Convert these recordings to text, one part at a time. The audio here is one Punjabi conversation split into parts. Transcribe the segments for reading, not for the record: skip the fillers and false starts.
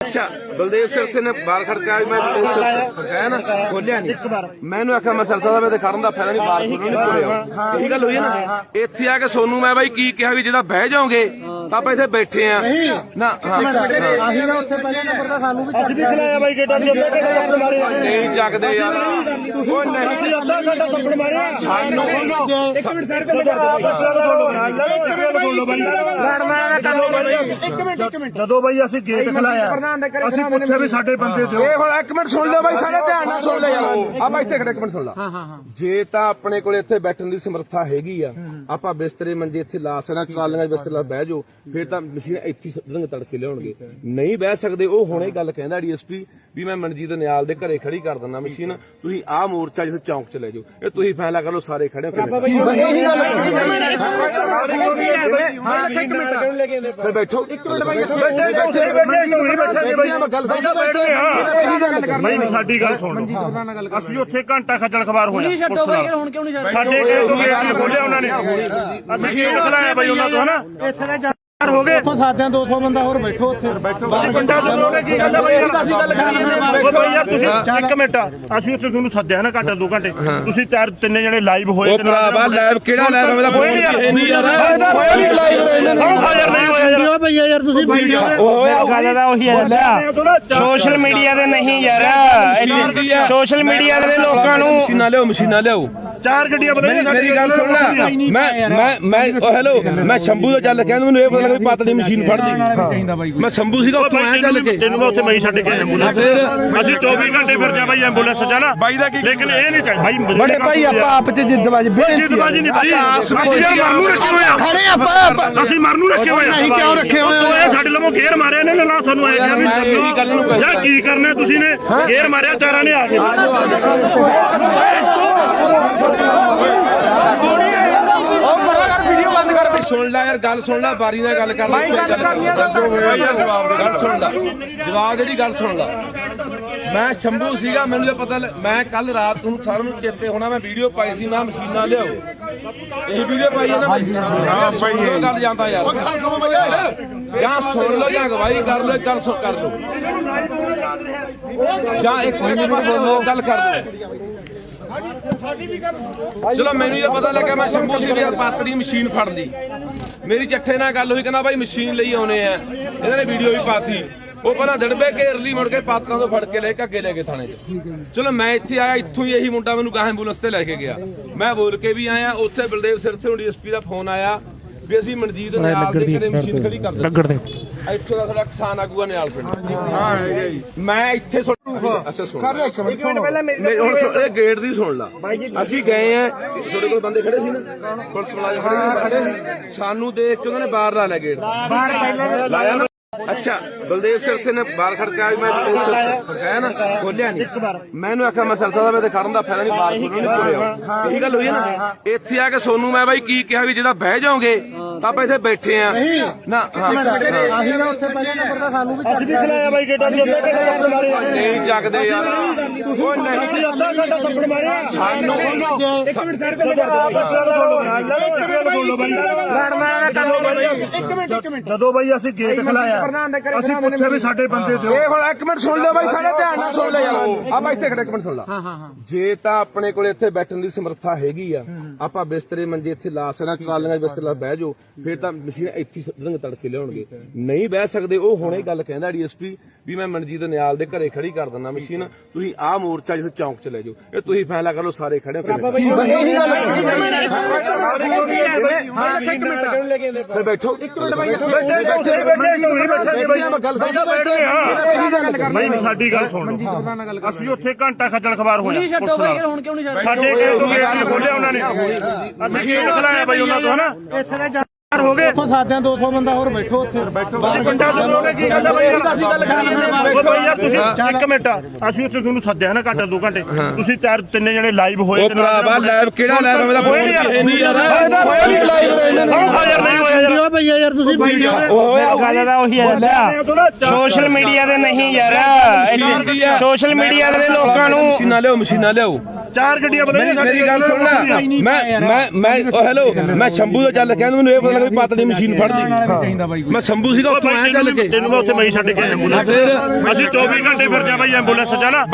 अच्छा बलदेव सिरसे ने बाल खड़काया मैं बलदेव सिरसे खड़काया ना खोलिया नहीं मैंने आख्या मैं सिरसा मैं खड़न का फायदा नहीं बाल खोलने नहीं खोलिया यही गल हुई ना इत्थे आके सोनू मैं बाई की कहा भी जो बह जाओगे तो आप इतने बैठे हैं ना नहीं जगदे यार ਜਦੋਂ ਬਾਈ ਅਸੀਂ ਗੇਟ ਖਲਾਇਆ ਅਸੀਂ ਪੁੱਛਿਆ ਵੀ ਸਾਡੇ ਬੰਦੇ ਦਿਓ ਇਹ ਹੁਣ ਇੱਕ ਮਿੰਟ ਸੁਣ ਲਿਓ ਬਾਈ ਸਾਰੇ ਧਿਆਨ ਨਾਲ ਸੁਣ ਲਿਓ ਆਪਾਂ ਇੱਥੇ ਖੜੇ ਇੱਕ ਮਿੰਟ ਸੁਣ ਲਾ ਜੇ ਤਾਂ ਆਪਣੇ ਕੋਲ ਇੱਥੇ ਬੈਠਣ ਦੀ ਸਮਰੱਥਾ ਹੈਗੀ ਆ ਆਪਾਂ ਬਿਸਤਰੇ ਮੰਜੇ ਇੱਥੇ ਲਾ ਸਕਣਾ ਟਰਾਲੀਆਂ ਬਿਸਤਰੇ ਲਾ ਬਹਿ ਜਾਓ ਫਿਰ ਤਾਂ ਮਸ਼ੀਨ ਇੱਥੇ ਸੱਦਣਗੇ ਤੜਕੇ ਲਿਆਉਣਗੇ ਨਹੀਂ ਬਹਿ ਸਕਦੇ ਉਹ ਹੁਣੇ ਗੱਲ ਕਹਿੰਦਾ ਡੀਐਸਪੀ ਵੀ ਮੈਂ ਮਨਜੀਤ ਨਿਆਲ ਦੇ ਘਰੇ ਖੜੀ ਕਰ ਦਿੰਦਾ ਮਸ਼ੀਨ ਤੁਸੀਂ ਆਹ ਮੋਰਚਾ ਜਿੱਥੇ ਚੌਂਕ ਚ ਲੈ ਜਾਓ ਇਹ ਤੁਸੀਂ ਫੈਸਲਾ ਕਰ ਲਓ ਸਾਰੇ ਖੜੇ ਹੋ ਬੈਠੋ ਨਹੀਂ ਸਾਡੀ ਗੱਲ ਸੁਣ ਅਸੀਂ ਉੱਥੇ ਘੰਟਾ ਖੱਜਲ ਖਵਾਰ ਹੋਇਆ ਸਾਡੇ ਖੋਲਿਆ ਉਹਨਾਂ ਨੇ ਮਸ਼ੀਨ ਖਲਾਇਆ ਬਾਈ ਉਹਨਾਂ ਤੋਂ ਹਨਾ ਹੋ ਗਏ ਉੱਥੋਂ ਸਾਦਿਆਂ 200 ਬੰਦਾ ਹੋਰ ਬੈਠੋ ਉੱਥੇ ਬਾਹਰ ਘੰਟਾ ਦੋਨੇ ਕੀ ਗੱਲ ਬਈ ਅਸੀਂ ਗੱਲ ਕਰੀਏ ਯਾਰ ਤੁਸੀਂ ਇੱਕ ਮਿੰਟ ਅਸੀਂ ਉੱਥੇ ਤੁਹਾਨੂੰ ਸੱਦਿਆ ਨਾ ਘੰਟਾ 2 ਘੰਟੇ ਤੁਸੀਂ ਚਾਰ ਤਿੰਨੇ ਜਣੇ ਲਾਈਵ ਹੋਏ ਉਹ ਭਰਾਵਾ ਲਾਈਵ ਕਿਹੜਾ ਲਾਈਵ ਇਹਦਾ ਕੋਈ ਨਹੀਂ ਯਾਰ ਕੋਈ ਲਾਈਵ ਨਹੀਂ ਹੋਇਆ ਯਾਰ ਭਈਆ ਯਾਰ ਤੁਸੀਂ ਉਹ ਗੱਲ ਦਾ ਉਹੀ ਹੈ ਸੋਸ਼ਲ ਮੀਡੀਆ ਦੇ ਨਹੀਂ ਯਾਰ ਸੋਸ਼ਲ ਮੀਡੀਆ ਦੇ ਲੋਕਾਂ ਨੂੰ ਮਸ਼ੀਨਾਂ ਲਿਆਓ 4 ਗੱਡੀਆਂ ਮੇਰੀ ਗੱਲ ਸੁਣ ਲੈ ਮੈਂ ਹੈਲੋ ਮੈਂ ਸ਼ੰਭੂ ਦਾ ਚੱਲ ਕਹਿੰਦਾ ਮੈਨੂੰ ਇਹ ਪਤਾ ਲੱਗਾ ਵੀ ਪਾਤੜੀ ਮਸ਼ੀਨ ਫੜਦੀ ਮੈਂ ਸ਼ੰਭੂ ਸੀਗਾ ਉੱਥੋਂ ਆਇਆ ਚੱਲ ਕੇ ਤੈਨੂੰ ਮੈਂ ਉੱਥੇ ਮੈਂ ਛੱਡ ਕੇ ਐਂਬੂਲੈਂਸ ਅਸੀਂ 24 ਘੰਟੇ ਫਿਰਦੇ ਆ ਬਾਈ ਐਂਬੂਲੈਂਸ ਚ ਨਾ ਬਾਈ ਦਾ ਕੀ ਲੇਕਿਨ ਇਹ ਨਹੀਂ ਚਾਹੀਦਾ ਬਾਈ ਬੜੇ ਭਾਈ ਆਪਾਂ ਆਪ ਚ ਜਿੱਦਬਾਜੀ ਜਿੱਦਬਾਜੀ ਨਹੀਂ ਭਾਈ ਅਸੀਂ ਯਾਰ ਮਰਨੂ ਰੱਖੇ ਹੋਏ ਆ ਖੜੇ ਆਪਾਂ ਅਸੀਂ ਮਰਨੂ ਰੱਖੇ ਹੋਏ ਆ ਨਹੀਂ ਕਿਉਂ ਰੱਖੇ ਹੋਏ ਇਹ ਸਾਡੇ ਲੋਕੋਂ ਗੇਰ ਮਾਰਿਆ ਨੇ ਨਾ ਸਾਨੂੰ ਆਇਆ ਵੀ ਚੱਲੋ ਯਾਰ ਕੀ ਕਰਨਾ ਤੁਸੀਂ ਨੇ ਗੇਰ ਮਾਰਿਆ ਚਾਰਾਂ ਨੇ ਆ ਕੇ ਸੁਣ ਲੈ ਯਾਰ ਗੱਲ ਸੁਣ ਲੈ ਬਾਰੀ ਨਾਲ ਗੱਲ ਕਰ ਲੈ ਜਵਾਬ ਜਿਹੜੀ ਗੱਲ ਸੁਣ ਲੈ ਮੈਂ ਸ਼ੰਭੂ ਸੀਗਾ ਮੈਨੂੰ ਤਾਂ ਪਤਾ ਮੈਂ ਕੱਲ ਰਾਤ ਤੁਹਾਨੂੰ ਸਾਰਿਆਂ ਨੂੰ ਚੇਤੇ ਹੋਣਾ ਮੈਂ ਵੀਡੀਓ ਪਾਈ ਸੀ ਮੈਂ ਮਸ਼ੀਨਾਂ ਲਿਆਓ ਇਹ ਵੀਡੀਓ ਪਾਈ ਹੈ ਨਾ ਗੱਲ ਜਾਂਦਾ ਯਾਰ ਜਾਂ ਸੁਣ ਲਓ ਜਾਂ ਗਵਾਹੀ ਕਰ ਲਓ ਗੱਲ ਕਰ ਲਓ ਜਾਂ ਇੱਕ ਪਾਸੇ ਗੱਲ ਕਰ ਲਓ ਚਲੋ ਮੈਨੂੰ ਇਹ ਪਤਾ ਲੱਗਾ ਮੈਂ ਸ਼ੰਭੂ ਸੀ ਯਾਰ ਪਾਤੜੀ ਮਸ਼ੀਨ ਫੜਦੀ ਮੇਰੀ ਚੱਠੇ ਨਾਲ ਗੱਲ ਹੋਈ ਕਹਿੰਦਾ ਬਾਈ ਮਸ਼ੀਨ ਲਈ ਆਉਣੇ ਆ ਇਹਨਾਂ ਨੇ ਵੀਡੀਓ ਵੀ ਪਾਤੀ ਉਹ ਪਹਿਲਾਂ ਦੜਬੇ ਘੇਰ ਲਈ ਮੁੜ ਕੇ ਪਾਤਰਾਂ ਤੋਂ ਫੜ ਕੇ ਲੈ ਕੇ ਅੱਗੇ ਲੈ ਕੇ ਥਾਣੇ 'ਚ ਚਲੋ ਮੈਂ ਇੱਥੇ ਆਇਆ ਇੱਥੋਂ ਹੀ ਇਹੀ ਮੁੰਡਾ ਮੈਨੂੰ ਕਹਾਂ ਐਂਬੂਲੈਂਸ ਤੇ ਲੈ ਕੇ ਗਿਆ ਮੈਂ ਬੋਲ ਕੇ ਵੀ ਆਇਆ ਉੱਥੇ ਬਲਦੇਵ ਸਿਰਸੇ ਨੂੰ ਡੀਐਸਪੀ ਦਾ ਫੋਨ ਆਇਆ ਵੀ ਅਸੀਂ ਮਨਜੀਤ ਨਿਆਲ ਦੇ ਘਰੇ ਮਸ਼ੀਨ ਖੜੀ ਕਰ ਦਿੰਦੇ ਇੱਥੋਂ ਦਾ ਸਾਡਾ ਕਿਸਾਨ ਆਗੂ ਆ ਨਿਆਲ ਪਿੰਡ ਮੈਂ ਇੱਥੇ ਅੱਛਾ ਸੁਣ ਇਹ ਗੇਟ ਦੀ ਸੁਣ ਲਾ ਅਸੀਂ ਗਏ ਆ ਤੁਹਾਡੇ ਕੋਲ ਬੰਦੇ ਖੜੇ ਸੀ ਨਾ ਪੁਲਿਸ ਮੁਲਾਜ਼ਮ ਖੜੇ ਸੀ ਸਾਨੂੰ ਦੇਖ ਕੇ ਉਹਨਾਂ ਨੇ ਬਾਹਰ ਲਾ ਲਿਆ ਗੇਟ ਲਾਇਆ ਨਾ अच्छा बलदेव सिरसे ने बाल खड़काया मैं बलदेव सिरसे खड़काया ना खोलिया नहीं मैंने आख्या मैं सिरसा मैं खड़न का फायदा नहीं बाल खोलने नहीं खोलिया यही गल हुई ना इत्थे आके सोनू मैं बाई की कहा भी जो बह जाओगे तो आप इतने बैठे हैं ना नहीं जगदे यार ਜਦੋਂ ਬਾਈ ਅਸੀਂ ਗੇਟ ਖਲਾਇਆ ਅਸੀਂ ਪੁੱਛਿਆ ਵੀ ਸਾਡੇ ਬੰਦੇ ਦਿਓ ਇਹ ਹੁਣ ਇੱਕ ਮਿੰਟ ਸੁਣ ਲਿਓ ਬਾਈ ਸਾਰੇ ਧਿਆਨ ਨਾਲ ਸੁਣ ਲਿਓ ਆਪਾਂ ਇੱਥੇ ਖੜੇ ਇੱਕ ਮਿੰਟ ਸੁਣ ਲਾ ਜੇ ਤਾਂ ਆਪਣੇ ਕੋਲ ਇੱਥੇ ਬੈਠਣ ਦੀ ਸਮਰੱਥਾ ਹੈਗੀ ਆ ਆਪਾਂ ਬਿਸਤਰੇ ਮੰਜੇ ਇੱਥੇ ਲਾ ਸਕਣਾ ਟਰਾਲੀਆਂ ਬਿਸਤਰੇ ਲਾ ਬਹਿ ਜਾਓ ਫਿਰ ਤਾਂ ਮਸ਼ੀਨ ਇੱਥੇ ਸੱਦਣਗੇ ਤੜਕੇ ਲਿਆਉਣਗੇ ਨਹੀਂ ਬਹਿ ਸਕਦੇ ਉਹ ਹੁਣੇ ਗੱਲ ਕਹਿੰਦਾ ਡੀਐਸਪੀ ਵੀ ਮੈਂ ਮਨਜੀਤ ਨਿਆਲ ਦੇ ਘਰੇ ਖੜੀ ਕਰ ਦਿੰਦਾ ਮਸ਼ੀਨ ਤੁਸੀਂ ਆਹ ਮੋਰਚਾ ਜਿੱਥੇ ਚੌਂਕ ਚ ਲੈ ਜਾਓ ਇਹ ਤੁਸੀਂ ਫੈਸਲਾ ਕਰ ਲਓ ਸਾਰੇ ਖੜੇ ਹੋ ਬੈਠੋ ਨਹੀਂ ਸਾਡੀ ਗੱਲ ਸੁਣ ਅਸੀਂ ਉੱਥੇ ਘੰਟਾ ਖੱਜਲ ਖਵਾਰ ਹੋਇਆ ਸਾਡੇ ਖੋਲਿਆ ਉਹਨਾਂ ਨੇ ਮਸ਼ੀਨ ਖਲਾਇਆ ਬਾਈ ਉਹਨਾਂ ਤੋਂ ਹਨਾ ਹੋ ਗਏ ਉੱਥੋਂ ਸਾਦਿਆਂ 200 ਬੰਦਾ ਹੋਰ ਬੈਠੋ ਉੱਥੇ ਬਾਹਰ ਘੰਟਾ ਦੋਨੇ ਕੀ ਗੱਲ ਬਈ ਅਸੀਂ ਗੱਲ ਕਰੀਏ ਯਾਰ ਤੁਸੀਂ ਇੱਕ ਮਿੰਟ ਅਸੀਂ ਉੱਥੇ ਤੁਹਾਨੂੰ ਸੱਦਿਆ ਨਾ ਘੰਟਾ 2 ਘੰਟੇ ਤੁਸੀਂ ਚਾਰ ਤਿੰਨੇ ਜਣੇ ਲਾਈਵ ਹੋਏ ਉਹ ਭਰਾਵਾ ਲਾਈਵ ਕਿਹੜਾ ਲਾਈਵ ਇਹਦਾ ਕੋਈ ਨਹੀਂ ਯਾਰ ਯਾਰ ਨਹੀਂ ਹੋਇਆ ਯਾਰ ਭਈਆ ਯਾਰ ਤੁਸੀਂ ਉਹ ਗੱਲ ਦਾ ਉਹੀ ਹੈ ਸੋਸ਼ਲ ਮੀਡੀਆ ਦੇ ਨਹੀਂ ਯਾਰ ਸੋਸ਼ਲ ਮੀਡੀਆ ਦੇ ਲੋਕਾਂ ਨੂੰ ਮਸ਼ੀਨਾਂ ਲਿਆਓ 4 ਗੱਡੀਆਂ ਬਦਲ ਮੇਰੀ ਗੱਲ ਸੁਣ ਲੈ ਮੈਂ ਹੈਲੋ ਮੈਂ ਸ਼ੰਭੂ ਤੋਂ ਚੱਲ ਕੇ ਮੈਨੂੰ ਇਹ ਪਤਾ ਲੱਗਾ ਵੀ ਪਾਤੜੀ ਮਸ਼ੀਨ ਫੜਦੀ ਮੈਂ ਸ਼ੰਭੂ ਸੀਗਾ ਉੱਥੋਂ ਆਇਆ ਚੱਲ ਕੇ ਤੈਨੂੰ ਮੈਂ ਉੱਥੇ ਮੈਂ ਛੱਡ ਕੇ ਐਂਬੂਲੈਂਸ ਅਸੀਂ 24 ਘੰਟੇ ਫਿਰ ਜਾ ਬਾਈ ਐਂਬੂਲੈਂਸ ਚ ਨਾ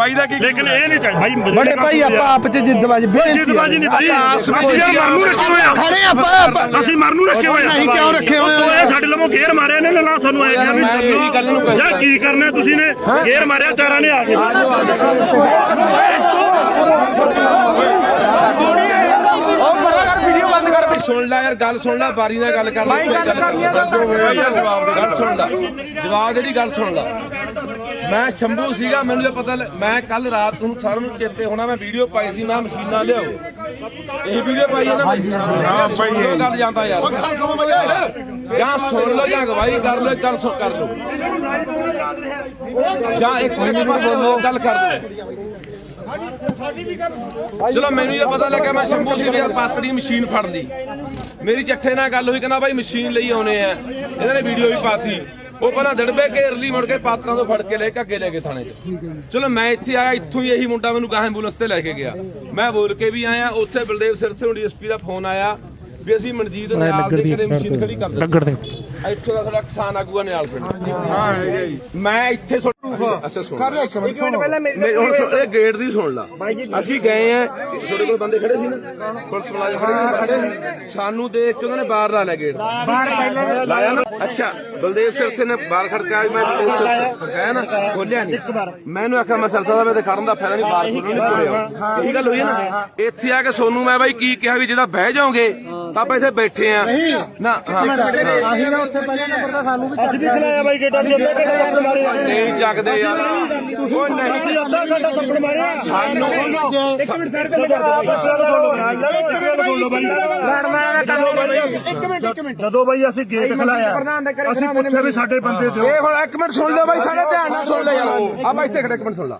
ਲੇਕਿਨ ਇਹ ਨਹੀਂ ਚਾਹੀਦਾ ਬਾਈ ਬੜੇ ਭਾਈ ਆਪਾਂ ਆਪ ਚ ਜਿੱਦਬਾਜੀ ਜਿੱਦਬਾਜੀ ਨਹੀਂ ਭਾਈ ਅਸੀਂ ਯਾਰ ਮਰਨ ਨੂੰ ਰੱਖੇ ਹੋਏ ਆ ਖੜੇ ਆਪਾਂ ਅਸੀਂ ਮਰਨ ਨੂੰ ਰੱਖੇ ਹੋਏ ਆ ਨਹੀਂ ਕਿਉਂ ਰੱਖੇ ਹੋਏ ਇਹ ਸਾਡੇ ਲੋਕੋਂ ਗੇਰ ਮਾਰਿਆ ਨੇ ਨਾ ਸਾਨੂੰ ਆਇਆ ਕਿ ਵੀ ਯਾਰ ਕੀ ਕਰਨਾ ਤੁਸੀਂ ਨੇ ਗੇਰ ਮਾਰਿਆ ਚਾਰਾਂ ਨੇ ਆ ਕੇ ਸੁਣ ਲੈ ਯਾਰ ਗੱਲ ਸੁਣ ਲੈ ਬਾਰੀ ਨਾਲ ਗੱਲ ਕਰ ਲੈ ਗੱਲ ਸੁਣ ਲੈ ਜਵਾਬ ਜਿਹੜੀ ਗੱਲ ਸੁਣ ਲੈ ਮੈਂ ਸ਼ੰਭੂ ਸੀਗਾ ਮੈਨੂੰ ਤਾਂ ਪਤਾ ਮੈਂ ਕੱਲ ਰਾਤ ਨੂੰ ਸਾਰਿਆਂ ਨੂੰ ਚੇਤੇ ਹੋਣਾ ਮੈਂ ਵੀਡੀਓ ਪਾਈ ਸੀ ਮੈਂ ਮਸ਼ੀਨਾਂ ਲਿਆਓ ਇਹ ਵੀਡੀਓ ਪਾਈ ਹੈ ਨਾ ਹਾਂ ਭਾਈ ਇਹ ਗੱਲ ਜਾਂਦਾ ਯਾਰ ਜਾਂ ਸੁਣ ਲਓ ਜਾਂ ਗਵਾਹੀ ਕਰ ਲਓ ਗੱਲ ਕਰ ਲਓ ਜਾਂ ਇੱਕ ਪਾਸੇ ਗੱਲ ਕਰ ਲਓ ਚਲੋ ਮੈਨੂੰ ਇਹ ਪਤਾ ਲੱਗਾ ਮੈਂ ਸ਼ੰਭੂ ਸੀ ਵੀ ਪਾਤੜੀ ਮਸ਼ੀਨ ਫੜਦੀ ਮੇਰੀ ਚੱਠੇ ਨਾਲ ਗੱਲ ਹੋਈ ਕਹਿੰਦਾ ਬਾਈ ਮਸ਼ੀਨ ਲਈ ਆਉਣੇ ਆ ਇਹਨਾਂ ਨੇ ਵੀਡੀਓ ਵੀ ਪਾਤੀ ਉਹ ਪਹਿਲਾਂ ਦੜਬੇ ਘੇਰ ਲਈ ਮੁੜ ਕੇ ਪਾਤਰਾਂ ਤੋਂ ਫੜ ਕੇ ਲੈ ਕੇ ਅੱਗੇ ਲੈ ਗਏ ਥਾਣੇ 'ਚ ਚਲੋ ਮੈਂ ਇੱਥੇ ਆਇਆ ਇੱਥੋਂ ਹੀ ਇਹੀ ਮੁੰਡਾ ਮੈਨੂੰ ਕਹਾਂ ਐਂਬੂਲੈਂਸ ਤੇ ਲੈ ਕੇ ਗਿਆ ਮੈਂ ਬੋਲ ਕੇ ਵੀ ਆਇਆ ਉੱਥੇ ਬਲਦੇਵ ਸਿਰਸੇ ਡੀਐਸਪੀ ਦਾ ਫੋਨ ਆਇਆ ਵੀ ਅਸੀਂ ਮਨਜੀਤ ਨਿਆਲ ਦੇ ਕਿਹੜੇ ਮਸ਼ੀਨ ਖੜੀ ਕਰ ਦਿੱਤੀ ਇੱਥੋਂ ਦਾ ਸਾਡਾ ਕਿਸਾਨ ਆਗੂ ਆ ਨਿਆਲ ਪਿੰਡ ਮੈਂ ਇੱਥੇ ਅੱਛਾ ਸੁਣ ਇਹ ਗੇਟ ਦੀ ਸੁਣ ਲਾ ਅਸੀਂ ਗਏ ਆ ਤੁਹਾਡੇ ਕੋਲ ਬੰਦੇ ਖੜੇ ਸੀ ਨਾ ਪੁਲਿਸ ਮੁਲਾਜ਼ਮ ਖੜੇ ਸਾਨੂੰ ਦੇਖ ਕੇ ਉਹਨਾਂ ਨੇ ਬਾਹਰ ਲਾ ਲਿਆ ਗੇਟ ਲਾਇਆ ਨਾ ਅੱਛਾ ਬਲਦੇਵ ਸਿਰਸੇ ਨੇ ਬਾਹਰ ਖੜਕਾਇਆ ਮੈਂ ਬਲਦੇਵ ਸਿਰਸੇ ਖੜਕਾਇਆ ਨਾ ਖੋਲਿਆ ਨਹੀਂ ਮੈਨੂੰ ਆਖਿਆ ਮੈਂ ਸਿਰਸਾ ਸਾਹਿਬ ਤੇ ਖੜਨ ਦਾ ਫਾਇਦਾ ਨਹੀਂ ਬਾਹਰ ਖੋਲਣੀ ਨਹੀਂ ਇਹੀ ਗੱਲ ਹੋਈ ਨਾ ਇੱਥੇ ਆ ਕੇ ਸੋਨੂੰ ਮੈਂ ਬਾਈ ਕੀ ਕਿਹਾ ਵੀ ਜਿਹੜਾ ਬਹਿ ਜਾਓਗੇ ਤਾਂ ਆਪਾਂ ਇੱਥੇ ਬੈਠੇ ਆ ਨਾ ਅਸੀਂ ਨਾ ਉੱਥੇ ਪਹਿਲੇ ਨੰਬਰ ਦਾ ਸਾਨੂੰ ਵੀ ਅਸੀਂ ਵੀ ਖਲਾਇਆ ਬਾਈ ਗੇਟਾਂ ਦੇ ਅੱਧਾ ਘੰਟਾ ਥੱਪੜ ਮਾਰੇ ਨਹੀਂ ਚੱਕਦੇ ਯਾਰ ਉਹ ਨਹੀਂ ਅੱਧਾ ਘੰਟਾ ਥੱਪੜ ਮਾਰੇ ਸਾਨੂੰ ਇੱਕ ਮਿੰਟ ਸਾਈਡ ਤੇ ਲਗਾ ਇੱਕ ਮਿੰਟ ਜਦੋਂ ਬਾਈ ਅਸੀਂ ਗੇਟ ਖਲਾਇਆ ਅਸੀਂ ਪੁੱਛਿਆ ਵੀ ਸਾਡੇ ਬੰਦੇ ਦਿਓ ਇਹ ਹੁਣ ਇੱਕ ਮਿੰਟ ਸੁਣ ਲਓ ਬਾਈ ਸਾਡੇ ਧਿਆਨ ਨਾਲ ਸੁਣ ਲੈ ਯਾਰ ਆਪਾਂ ਇੱਥੇ ਖੜੇ ਇੱਕ ਮਿੰਟ ਸੁਣ ਲਾ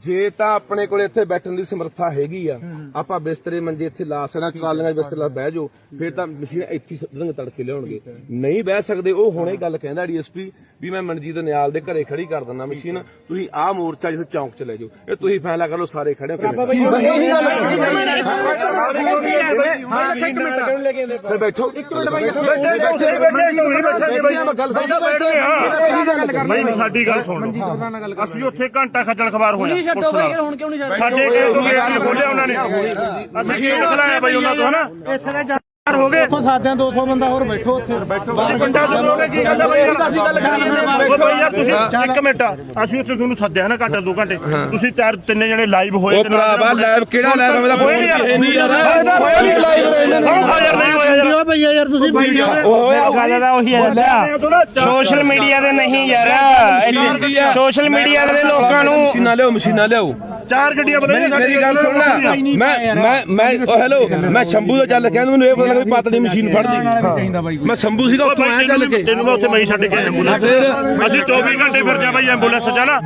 ਜੇ ਤਾਂ ਆਪਣੇ ਕੋਲੇ ਇੱਥੇ ਬੈਠਣ ਦੀ ਸਮਰੱਥਾ ਹੈਗੀ ਆ ਆਪਾਂ ਬਿਸਤਰੇ ਮੰਜੇ ਇੱਥੇ ਲਾ ਸਕਣਾ ਟਰਾਲੀਆਂ ਬਿਸਤਰੇ ਲਾ ਬਹਿ ਜਾਓ ਫਿਰ ਤਾਂ ਮਸ਼ੀਨ ਇੱਥੇ ਰੰਗ ਤੜਕੇ ਲਿਆਉਣਗੇ ਨਹੀਂ ਬਹਿ ਸਕਦੇ ਉਹ ਹੁਣੇ ਗੱਲ ਕਹਿੰਦਾ ਡੀਐਸਪੀ ਵੀ ਮੈਂ ਮਨਜੀਤ ਨਿਆਲ ਦੇ ਘਰੇ ਖੜੀ ਕਰ ਦਿੰਦਾ ਮਸ਼ੀਨ ਤੁਸੀਂ ਆਹ ਮੋਰਚਾ ਜਿੱਥੇ ਚੌਂਕ ਚ ਲੈ ਜਾਓ ਇਹ ਤੁਸੀਂ ਫੈਸਲਾ ਕਰ ਲਓ ਸਾਰੇ ਖੜੇ ਫਿਰ ਬੈਠੋ ਨਹੀਂ ਸਾਡੀ ਗੱਲ ਸੁਣ ਅਸੀਂ ਉੱਥੇ ਘੰਟਾ ਖੱਜਲ ਖਵਾਰ ਹੋਇਆ ਸਾਡੇ ਗੇਟ ਖੋਲਿਆ ਉਹਨਾਂ ਨੇ ਮਸ਼ੀਨ ਖਲਾਇਆ ਬਾਈ ਉਹਨਾਂ ਤੋਂ ਹਨਾ ਹੋ ਗਏ ਉੱਥੋਂ ਸਾਦਿਆਂ 200 ਬੰਦਾ ਹੋਰ ਬੈਠੋ ਉੱਥੇ ਬਾਹਰ ਬੰਦਾ ਦੋਨੇ ਕੀ ਗੱਲ ਹੈ ਬਾਈ ਅਸੀਂ ਗੱਲ ਕਰੀ ਯਾਰ ਤੁਸੀਂ ਇੱਕ ਮਿੰਟ ਅਸੀਂ ਉੱਥੇ ਤੁਹਾਨੂੰ ਸੱਦਿਆ ਨਾ ਘੰਟਾ 2 ਘੰਟੇ ਤੁਸੀਂ ਤਿੰਨੇ ਜਣੇ ਲਾਈਵ ਹੋਏ ਉਹ ਭਰਾਵਾ ਲਾਈਵ ਕਿਹੜਾ ਲਾਈਵ ਮੇਰਾ ਫੋਨ ਨਹੀਂ ਯਾਰ ਵੀਡੀਓ ਪਈਆ ਯਾਰ ਤੁਸੀਂ ਗੱਲ ਦਾ ਉਹੀ ਹੈ ਸੋਸ਼ਲ ਮੀਡੀਆ ਤੇ ਨਹੀਂ ਯਾਰ ਸੋਸ਼ਲ ਮੀਡੀਆ ਦੇ ਲੋਕਾਂ ਨੂੰ ਮਸ਼ੀਨਾਂ ਲਿਆਓ 4 ਗੱਡੀਆਂ ਬਦਲ ਮੇਰੀ ਗੱਲ ਸੁਣ ਲੈ ਮੈਂ ਹੈਲੋ ਮੈਂ ਸ਼ੰਭੂ ਤੋਂ ਚੱਲ ਕੇ ਮੈਨੂੰ ਇਹ ਪਤਾ ਲੱਗਾ ਵੀ ਪਾਤੜੀ ਮਸ਼ੀਨ ਫੜਦੀ ਮੈਂ ਸ਼ੰਭੂ ਸੀਗਾ ਉੱਥੋਂ ਆਇਆ ਚੱਲ ਕੇ ਤੈਨੂੰ ਮੈਂ ਉੱਥੇ ਮੈਂ ਛੱਡ ਕੇ ਐਂਬੂਲੈਂਸ ਅਸੀਂ 24 ਘੰਟੇ ਫਿਰ ਜਾ ਬਾਈ ਐਂਬੂਲੈਂਸ ਚ ਨਾ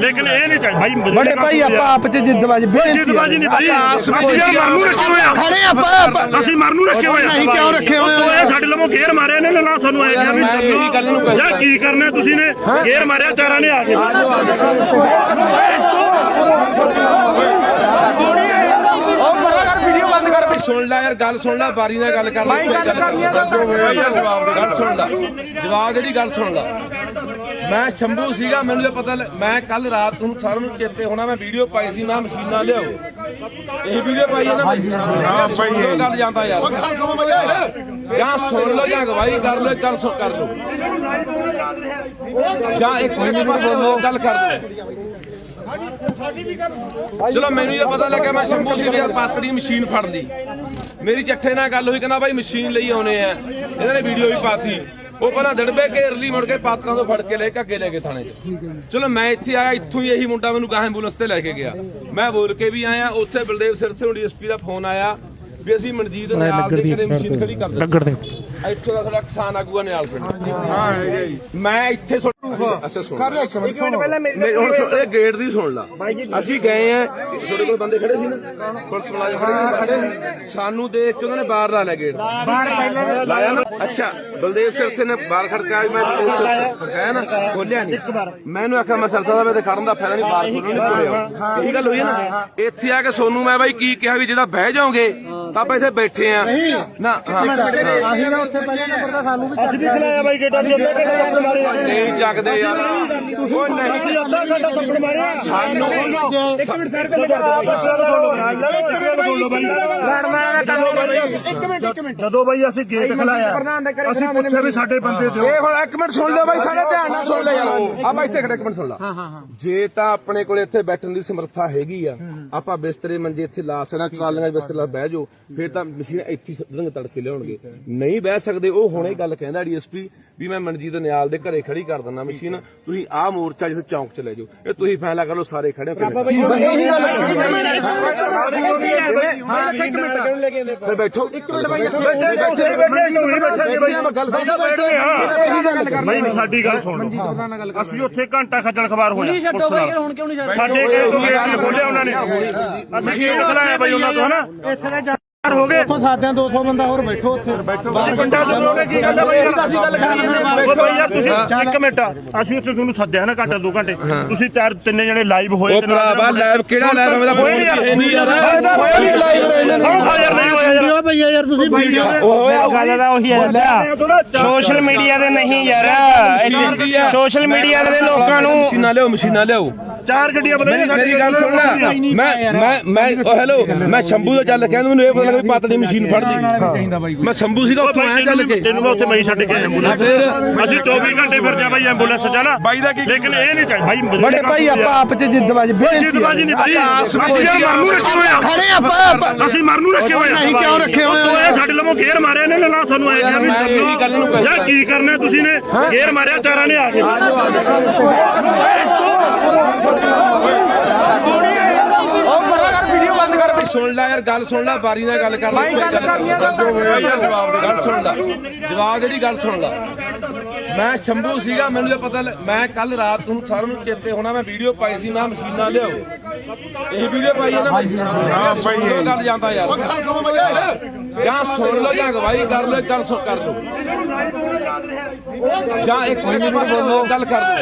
ਲੇਕਿਨ ਇਹ ਨਹੀਂ ਚਾਹੀਦਾ ਬਾਈ ਬੜੇ ਭਾਈ ਆਪਾਂ ਆਪ ਚ ਜਿੱਦਬਾਜੀ ਜਿੱਦਬਾਜੀ ਨਹੀਂ ਭਾਈ ਅਸੀਂ ਯਾਰ ਮਰਨ ਨੂੰ ਰੱਖੇ ਹੋਏ ਆ ਖੜੇ ਆਪਾਂ ਅਸੀਂ ਮਰਨ ਨੂੰ ਰੱਖੇ ਹੋਏ ਆ ਨਹੀਂ ਕਿਉਂ ਰੱਖੇ ਹੋਏ ਇਹ ਸਾਡੇ ਲੋਕੋਂ ਗੇਰ ਮਾਰਿਆ ਨੇ ਨਾ ਸਾਨੂੰ ਆਇਆ ਕਿ ਵੀ ਯਾਰ ਕੀ ਕਰਨਾ ਤੁਸੀਂ ਨੇ ਗੇਰ ਮਾਰਿਆ ਚਾਰਾਂ ਨੇ ਆ ਕੇ ਸੁਣ ਲੈ ਯਾਰ ਗੱਲ ਸੁਣ ਲੈ ਬਾਰੀ ਨਾਲ ਗੱਲ ਕਰ ਲੈ ਗੱਲ ਸੁਣ ਲੈ ਜਵਾਬ ਜਿਹੜੀ ਗੱਲ ਸੁਣ ਲੈ ਮੈਂ ਸ਼ੰਭੂ ਸੀਗਾ ਮੈਨੂੰ ਤਾਂ ਪਤਾ ਮੈਂ ਕੱਲ ਰਾਤ ਨੂੰ ਸਾਰਿਆਂ ਨੂੰ ਚੇਤੇ ਹੋਣਾ ਮੈਂ ਵੀਡੀਓ ਪਾਈ ਸੀ ਮੈਂ ਮਸ਼ੀਨਾਂ ਲਿਆਓ ਇਹ ਵੀਡੀਓ ਪਾਈ ਹੈ ਨਾ ਹਾਂ ਭਾਈ ਇਹ ਗੱਲ ਜਾਂਦਾ ਯਾਰ ਜਾਂ ਸੁਣ ਲਓ ਜਾਂ ਗਵਾਹੀ ਕਰ ਲਓ ਗੱਲ ਕਰ ਲਓ ਜਾਂ ਇੱਕ ਪਾਸੇ ਗੱਲ ਕਰ ਲਓ ਚਲੋ ਮੈਨੂੰ ਇਹ ਪਤਾ ਲੱਗਾ ਮੈਂ ਸ਼ੰਭੂ ਸੀ ਵੀ ਪਾਤੜੀ ਮਸ਼ੀਨ ਫੜਦੀ ਮੇਰੀ ਚੱਠੇ ਨਾਲ ਗੱਲ ਹੋਈ ਕਹਿੰਦਾ ਬਾਈ ਮਸ਼ੀਨ ਲਈ ਆਉਣੇ ਆ ਇਹਨਾਂ ਨੇ ਵੀਡੀਓ ਵੀ ਪਾਤੀ ਉਹ ਪਹਿਲਾਂ ਦੜਬੇ ਘੇਰ ਲਈ ਮੁੜ ਕੇ ਪਾਤਰਾਂ ਤੋਂ ਫੜ ਕੇ ਲੈ ਕੇ ਅੱਗੇ ਲੈ ਗਏ ਥਾਣੇ 'ਚ ਚਲੋ ਮੈਂ ਇੱਥੇ ਆਇਆ ਇੱਥੋਂ ਹੀ ਇਹੀ ਮੁੰਡਾ ਮੈਨੂੰ ਕਹਾਂ ਐਂਬੂਲੈਂਸ ਤੇ ਲੈ ਕੇ ਗਿਆ ਮੈਂ ਬੋਲ ਕੇ ਵੀ ਆਇਆ ਉੱਥੇ ਬਲਦੇਵ ਸਿਰਸੇ ਡੀਐਸਪੀ ਦਾ ਫੋਨ ਆਇਆ ਵੀ ਅਸੀਂ ਮਨਜੀਤ ਨਿਆਲ ਦੇ ਕਿਹੜੇ ਮਸ਼ੀਨ ਖੜੀ ਕਰ ਦਿੱਤੀ ਇੱਥੋਂ ਦਾ ਸਾਡਾ ਕਿਸਾਨ ਆਗੂ ਆ ਨਿਆਲ ਪਿੰਡ ਮੈਂ ਇੱਥੇ ਅੱਛਾ ਸੁਣ ਨਹੀਂ ਹੁਣ ਇਹ ਗੇਟ ਦੀ ਸੁਣ ਲਾ ਅਸੀਂ ਗਏ ਆ ਤੁਹਾਡੇ ਕੋਲ ਬੰਦੇ ਖੜੇ ਸੀ ਨਾ ਪੁਲਿਸ ਮੁਲਾਜ਼ਮ ਖੜੇ ਸੀ ਸਾਨੂੰ ਦੇਖ ਕੇ ਉਹਨਾਂ ਨੇ ਬਾਹਰ ਲਾ ਲਿਆ ਗੇਟ ਲਾਇਆ ਨਾ ਅੱਛਾ ਬਲਦੇਵ ਸਿਰਸੇ ਨੇ ਬਾਹਰ ਖੜਕਾਇਆ ਮੈਂ ਬਲਦੇਵ ਸਿਰਸੇ ਖੜਕਾਇਆ ਨਾ ਖੋਲਿਆ ਨਹੀਂ ਮੈਨੂੰ ਆਖਿਆ ਮੈਂ ਸਰਸਾ ਦਾ ਖੜਨ ਦਾ ਫਾਇਦਾ ਨਹੀਂ ਬਾਹਰ ਖੋਲਣ ਨਹੀਂ ਖੋਲਿਆ ਇਹੀ ਗੱਲ ਹੋਈ ਨਾ ਇੱਥੇ ਆ ਕੇ ਸੋਨੂੰ ਮੈਂ ਬਾਈ ਕੀ ਕਿਹਾ ਵੀ ਜਿਹੜਾ ਬਹਿ ਜਾਓਗੇ ਤਾਂ ਆਪਾਂ ਇੱਥੇ ਬੈਠੇ ਆ ਨਾ ਅਸੀਂ ਨਾ ਉੱਥੇ ਪਹਿਲੇ ਨੰਬਰ ਦਾ ਸਾਨੂੰ ਵੀ ਅਸੀਂ ਵੀ ਖਲਾਇਆ ਬਾਈ ਗੇਟਾਂ ਦੀ ਅੱਧਾ ਘੰਟਾ ਥੱਪੜ ਮਾਰਿਆ ਨਹੀਂ ਚੱਕਦੇ ਯਾਰ ਉਹ ਨਹੀਂ ਅਸੀਂ ਅੱਧਾ ਘੰਟਾ ਥੱਪੜ ਮਾਰਿਆ ਸਾਨੂੰ ਇੱਕ ਮਿੰਟ ਸਰ ਇੱਕ ਮਿੰਟ ਜਦੋਂ ਬਾਈ ਅਸੀਂ ਗੇਟ ਖਲਾਇਆ ਅਸੀਂ ਪੁੱਛਿਆ ਵੀ ਸਾਡੇ ਬੰਦੇ ਦਿਓ ਇਹ ਹੁਣ ਇੱਕ ਮਿੰਟ ਸੁਣ ਲਿਓ ਬਾਈ ਸਾਰੇ ਧਿਆਨ ਨਾਲ ਸੁਣ ਲੈ ਯਾਰ ਆਪਾਂ ਇੱਥੇ ਖੜੇ ਇੱਕ ਮਿੰਟ ਸੁਣ ਲਾ ਜੇ ਤਾਂ ਆਪਣੇ ਕੋਲ ਇੱਥੇ ਬੈਠਣ ਦੀ ਸਮਰੱਥਾ ਹੈਗੀ ਆ ਆਪਾਂ ਬਿਸਤਰੇ ਮੰਜੇ ਇੱਥੇ ਲਾ ਸਕਣਾ ਟਰਾਲੀਆਂ ਬਿਸਤਰੇ ਲਾ ਬਹਿ ਜਾਓ ਫਿਰ ਤਾਂ ਮਸ਼ੀਨ ਇੱਥੇ ਰੰਗ ਤੜਕੇ ਲਿਆਉਣਗੇ ਨਹੀਂ ਬਹਿ ਸਕਦੇ ਉਹ ਹੁਣੇ ਗੱਲ ਕਹਿੰਦਾ ਡੀਐਸਪੀ ਵੀ ਮੈਂ ਮਨਜੀਤ ਨਿਆਲ ਦੇ ਘਰੇ ਖੜੀ ਕਰ ਦਿੰਦਾ ਮਸ਼ੀਨ ਤੁਸੀਂ ਆਹ ਮੋਰਚਾ ਜਿੱਥੇ ਚੌਂਕ ਚ ਲੈ ਜਾਓ ਇਹ ਤੁਸੀਂ ਫੈਸਲਾ ਕਰ ਲਓ ਸਾਰੇ ਖੜੇ ਫਿਰ ਬੈਠੋ ਇੱਕ ਮਿੰਟ ਬਾਈ ਸਾਡੀ ਗੱਲ ਸੁਣ ਅਸੀਂ ਉੱਥੇ ਘੰਟਾ ਖੱਜਲ ਖਵਾਰ ਹੋਇਆ ਸਾਡੇ ਗੇਟ ਨਹੀਂ ਖੋਲਿਆ ਉਹਨਾਂ ਨੇ ਮਸ਼ੀਨ ਖਲਾਇਆ ਬਾਈ ਉਹਨਾਂ ਤੋਂ ਹਨਾ ਹੋ ਗਏ ਉੱਥੋਂ ਸਾਦਿਆਂ 200 ਬੰਦਾ ਹੋਰ ਬੈਠੋ ਉੱਥੇ ਬਾਹਰ ਪਿੰਡਾਂ ਤੋਂ ਉਹਨੇ ਕੀ ਗੱਲ ਬਾਈ ਅਸੀਂ ਗੱਲ ਕਰੀਏ ਬਾਈ ਯਾਰ ਤੁਸੀਂ ਇੱਕ ਮਿੰਟ ਅਸੀਂ ਉੱਥੇ ਤੁਹਾਨੂੰ ਸੱਦਿਆ ਨਾ ਘੰਟਾ 2 ਘੰਟੇ ਤੁਸੀਂ ਤਿੰਨੇ ਜਣੇ ਲਾਈਵ ਹੋਏ ਤੇ ਭਰਾਵਾ ਲਾਈਵ ਕਿਹੜਾ ਲਾਈਵ ਮੇਰਾ ਕੋਈ ਨਹੀਂ ਯਾਰ ਭਈਆ ਯਾਰ ਤੁਸੀਂ ਗੱਲ ਤਾਂ ਉਹੀ ਹੈ ਸੋਸ਼ਲ ਮੀਡੀਆ ਤੇ ਨਹੀਂ ਯਾਰ ਸੋਸ਼ਲ ਮੀਡੀਆ ਦੇ ਲੋਕਾਂ ਨੂੰ ਮਸ਼ੀਨਾਂ ਲਿਆਓ 4 ਗੱਡੀਆਂ ਮੇਰੀ ਗੱਲ ਸੁਣ ਲੈ ਮੈਂ ਹੈਲੋ ਮੈਂ ਸ਼ੰਭੂ ਦਾ ਚੱਲ ਕਹਿੰਦਾ ਮੈਨੂੰ ਇਹ ਪਤਾ ਲੱਗਾ ਵੀ ਪਾਤੜੀ ਮਸ਼ੀਨ ਫੜਦੀ ਮੈਂ ਸ਼ੰਭੂ ਸੀਗਾ ਉੱਥੋਂ ਆਇਆ ਚੱਲ ਕੇ ਤੈਨੂੰ ਮੈਂ ਉੱਥੇ ਮੈਂ ਛੱਡ ਕੇ ਐਂਬੂਲੈਂਸ ਅਸੀਂ 24 ਘੰਟੇ ਫਿਰ ਜਾ ਬਾਈ ਐਂਬੂਲੈਂਸ ਚ ਨਾ ਲੇਕਿਨ ਇਹ ਨਹੀਂ ਚਾਹੀਦਾ ਬਾਈ ਬੜੇ ਭਾਈ ਆਪਾਂ ਆਪ ਚ ਜਿੱਦਬਾਜੀ ਜਿੱਦਬਾਜੀ ਨਹੀਂ ਬਾਈ ਅਸੀਂ ਮਰਨ ਨੂੰ ਰੱਖੇ ਹੋਏ ਆ ਖੜੇ ਆਪਾਂ ਅਸੀਂ ਮਰਨ ਨੂੰ ਰੱਖੇ ਹੋਏ ਆ ਨਹੀਂ ਕਿਉਂ ਰੱਖੇ ਹੋਏ ਇਹ ਸਾਡੇ ਲਵੋਂ ਗੇਰ ਮਾਰਿਆ ਨੇ ਨਾ ਸਾਨੂੰ ਆਇਆ ਵੀ ਯਾਰ ਕੀ ਕਰਨਾ ਤੁਸੀਂ ਨੇ ਗੇਰ ਮਾਰਿਆ ਚਾਰਾਂ ਨੇ ਆ ਕੇ ਸੁਣ ਲੈ ਯਾਰ ਗੱਲ ਸੁਣ ਲੈ ਬਾਰੀ ਨਾਲ ਗੱਲ ਕਰ ਲੈ ਗੱਲ ਸੁਣ ਲੈ ਜਵਾਬ ਜਿਹੜੀ ਗੱਲ ਸੁਣ ਲੈ ਮੈਂ ਸ਼ੰਭੂ ਸੀਗਾ ਮੈਨੂੰ ਤਾਂ ਪਤਾ ਮੈਂ ਕੱਲ ਰਾਤ ਨੂੰ ਸਾਰਿਆਂ ਨੂੰ ਚੇਤੇ ਹੋਣਾ ਮੈਂ ਵੀਡੀਓ ਪਾਈ ਸੀ ਮੈਂ ਮਸ਼ੀਨਾਂ ਲਿਆਓ ਇਹ ਵੀਡੀਓ ਪਾਈ ਹੈ ਨਾ ਹਾਂ ਭਾਈ ਗੱਲ ਜਾਂਦਾ ਯਾਰ ਜਾਂ ਸੁਣ ਲਓ ਜਾਂ ਗਵਾਹੀ ਕਰ ਲਓ ਗੱਲ ਸੁਣ ਕਰ ਲਓ ਜਾਂ ਇੱਕ ਪਾਸੇ ਗੱਲ ਕਰ ਲਓ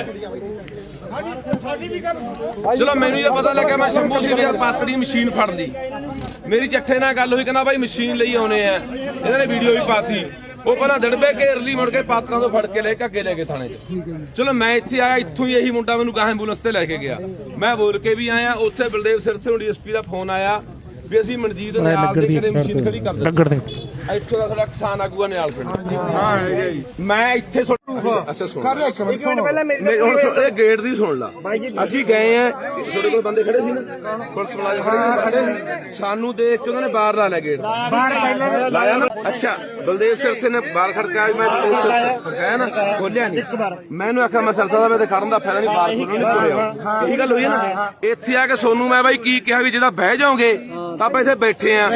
ਚਲੋ ਮੈਨੂੰ ਇਹ ਪਤਾ ਲੱਗਾ ਮੈਂ ਸ਼ੰਭੂ ਸੀ ਯਾਰ ਪਾਤੜੀ ਮਸ਼ੀਨ ਫੜਦੀ ਮੇਰੀ ਚੱਠੇ ਨਾਲ ਗੱਲ ਹੋਈ ਕਹਿੰਦਾ ਬਾਈ ਮਸ਼ੀਨ ਲਈ ਆਉਣੇ ਆ ਇਹਨਾਂ ਨੇ ਵੀਡੀਓ ਵੀ ਪਾਤੀ ਉਹ ਪਹਿਲਾਂ ਦੜਬੇ ਘੇਰ ਲਈ ਮੁੜ ਕੇ ਪਾਤਰਾਂ ਤੋਂ ਫੜ ਕੇ ਲੈ ਕੇ ਅੱਗੇ ਲੈ ਗਏ ਥਾਣੇ 'ਚ ਚਲੋ ਮੈਂ ਇੱਥੇ ਆਇਆ ਇੱਥੋਂ ਹੀ ਇਹੀ ਮੁੰਡਾ ਮੈਨੂੰ ਗਾਹ ਐਂਬੂਲੈਂਸ ਤੇ ਲੈ ਕੇ ਗਿਆ ਮੈਂ ਬੋਲ ਕੇ ਵੀ ਆਇਆ ਉੱਥੇ ਬਲਦੇਵ ਸਿਰਸੇ ਨੂੰ ਡੀਐਸਪੀ ਦਾ ਫੋਨ ਆਇਆ ਵੀ ਅਸੀਂ ਮਨਜੀਤ ਨਿਆਲ ਦੇ ਘਰੇ ਮਸ਼ੀਨ ਖੜੀ ਕਰ ਦਿੱਤੀ ਇੱਥੋਂ ਦਾ ਸਾਡਾ ਕਿਸਾਨ ਆਗੂਆ ਨਿਆਲ ਪਿੰਡ ਮੈਂ ਇੱਥੇ ਅੱਛਾ ਸੁਣ ਹੁਣ ਇਹ ਗੇਟ ਦੀ ਸੁਣ ਲਾ ਅਸੀਂ ਗਏ ਆ ਤੁਹਾਡੇ ਕੋਲ ਬੰਦੇ ਖੜੇ ਸੀ ਨਾ ਪੁਲਿਸ ਮੁਲਾਜ਼ਮ ਖੜੇ ਸੀ ਸਾਨੂੰ ਦੇਖ ਕੇ ਉਹਨਾਂ ਨੇ ਬਾਹਰ ਲਾ ਲਿਆ ਗੇਟ ਲਾਇਆ ਨਾ ਅੱਛਾ ਬਲਦੇਵ ਸਿਰਸੇ ਨੇ ਬਾਹਰ ਖੜਕਾਇਆ ਮੈਂ ਬਲਦੇਵ ਸਿਰਸੇ ਖੜਕਾਇਆ ਨਾ ਖੋਲਿਆ ਨਹੀਂ ਮੈਨੂੰ ਆਖਿਆ ਮੈਂ ਸਰਸਾ ਦਾ ਖੜਨ ਦਾ ਫਾਇਦਾ ਨਹੀਂ ਬਾਹਰ ਖੋਲਣ ਨਹੀਂ ਖੋਲਿਆ ਇਹੀ ਗੱਲ ਹੋਈ ਨਾ ਇੱਥੇ ਆ ਕੇ ਸੋਨੂੰ ਮੈਂ ਬਾਈ ਕੀ ਕਿਹਾ ਵੀ ਜਿਹੜਾ ਬਹਿ ਜਾਓਗੇ ਤਾਂ ਆਪਾਂ ਇੱਥੇ ਬੈਠੇ ਆ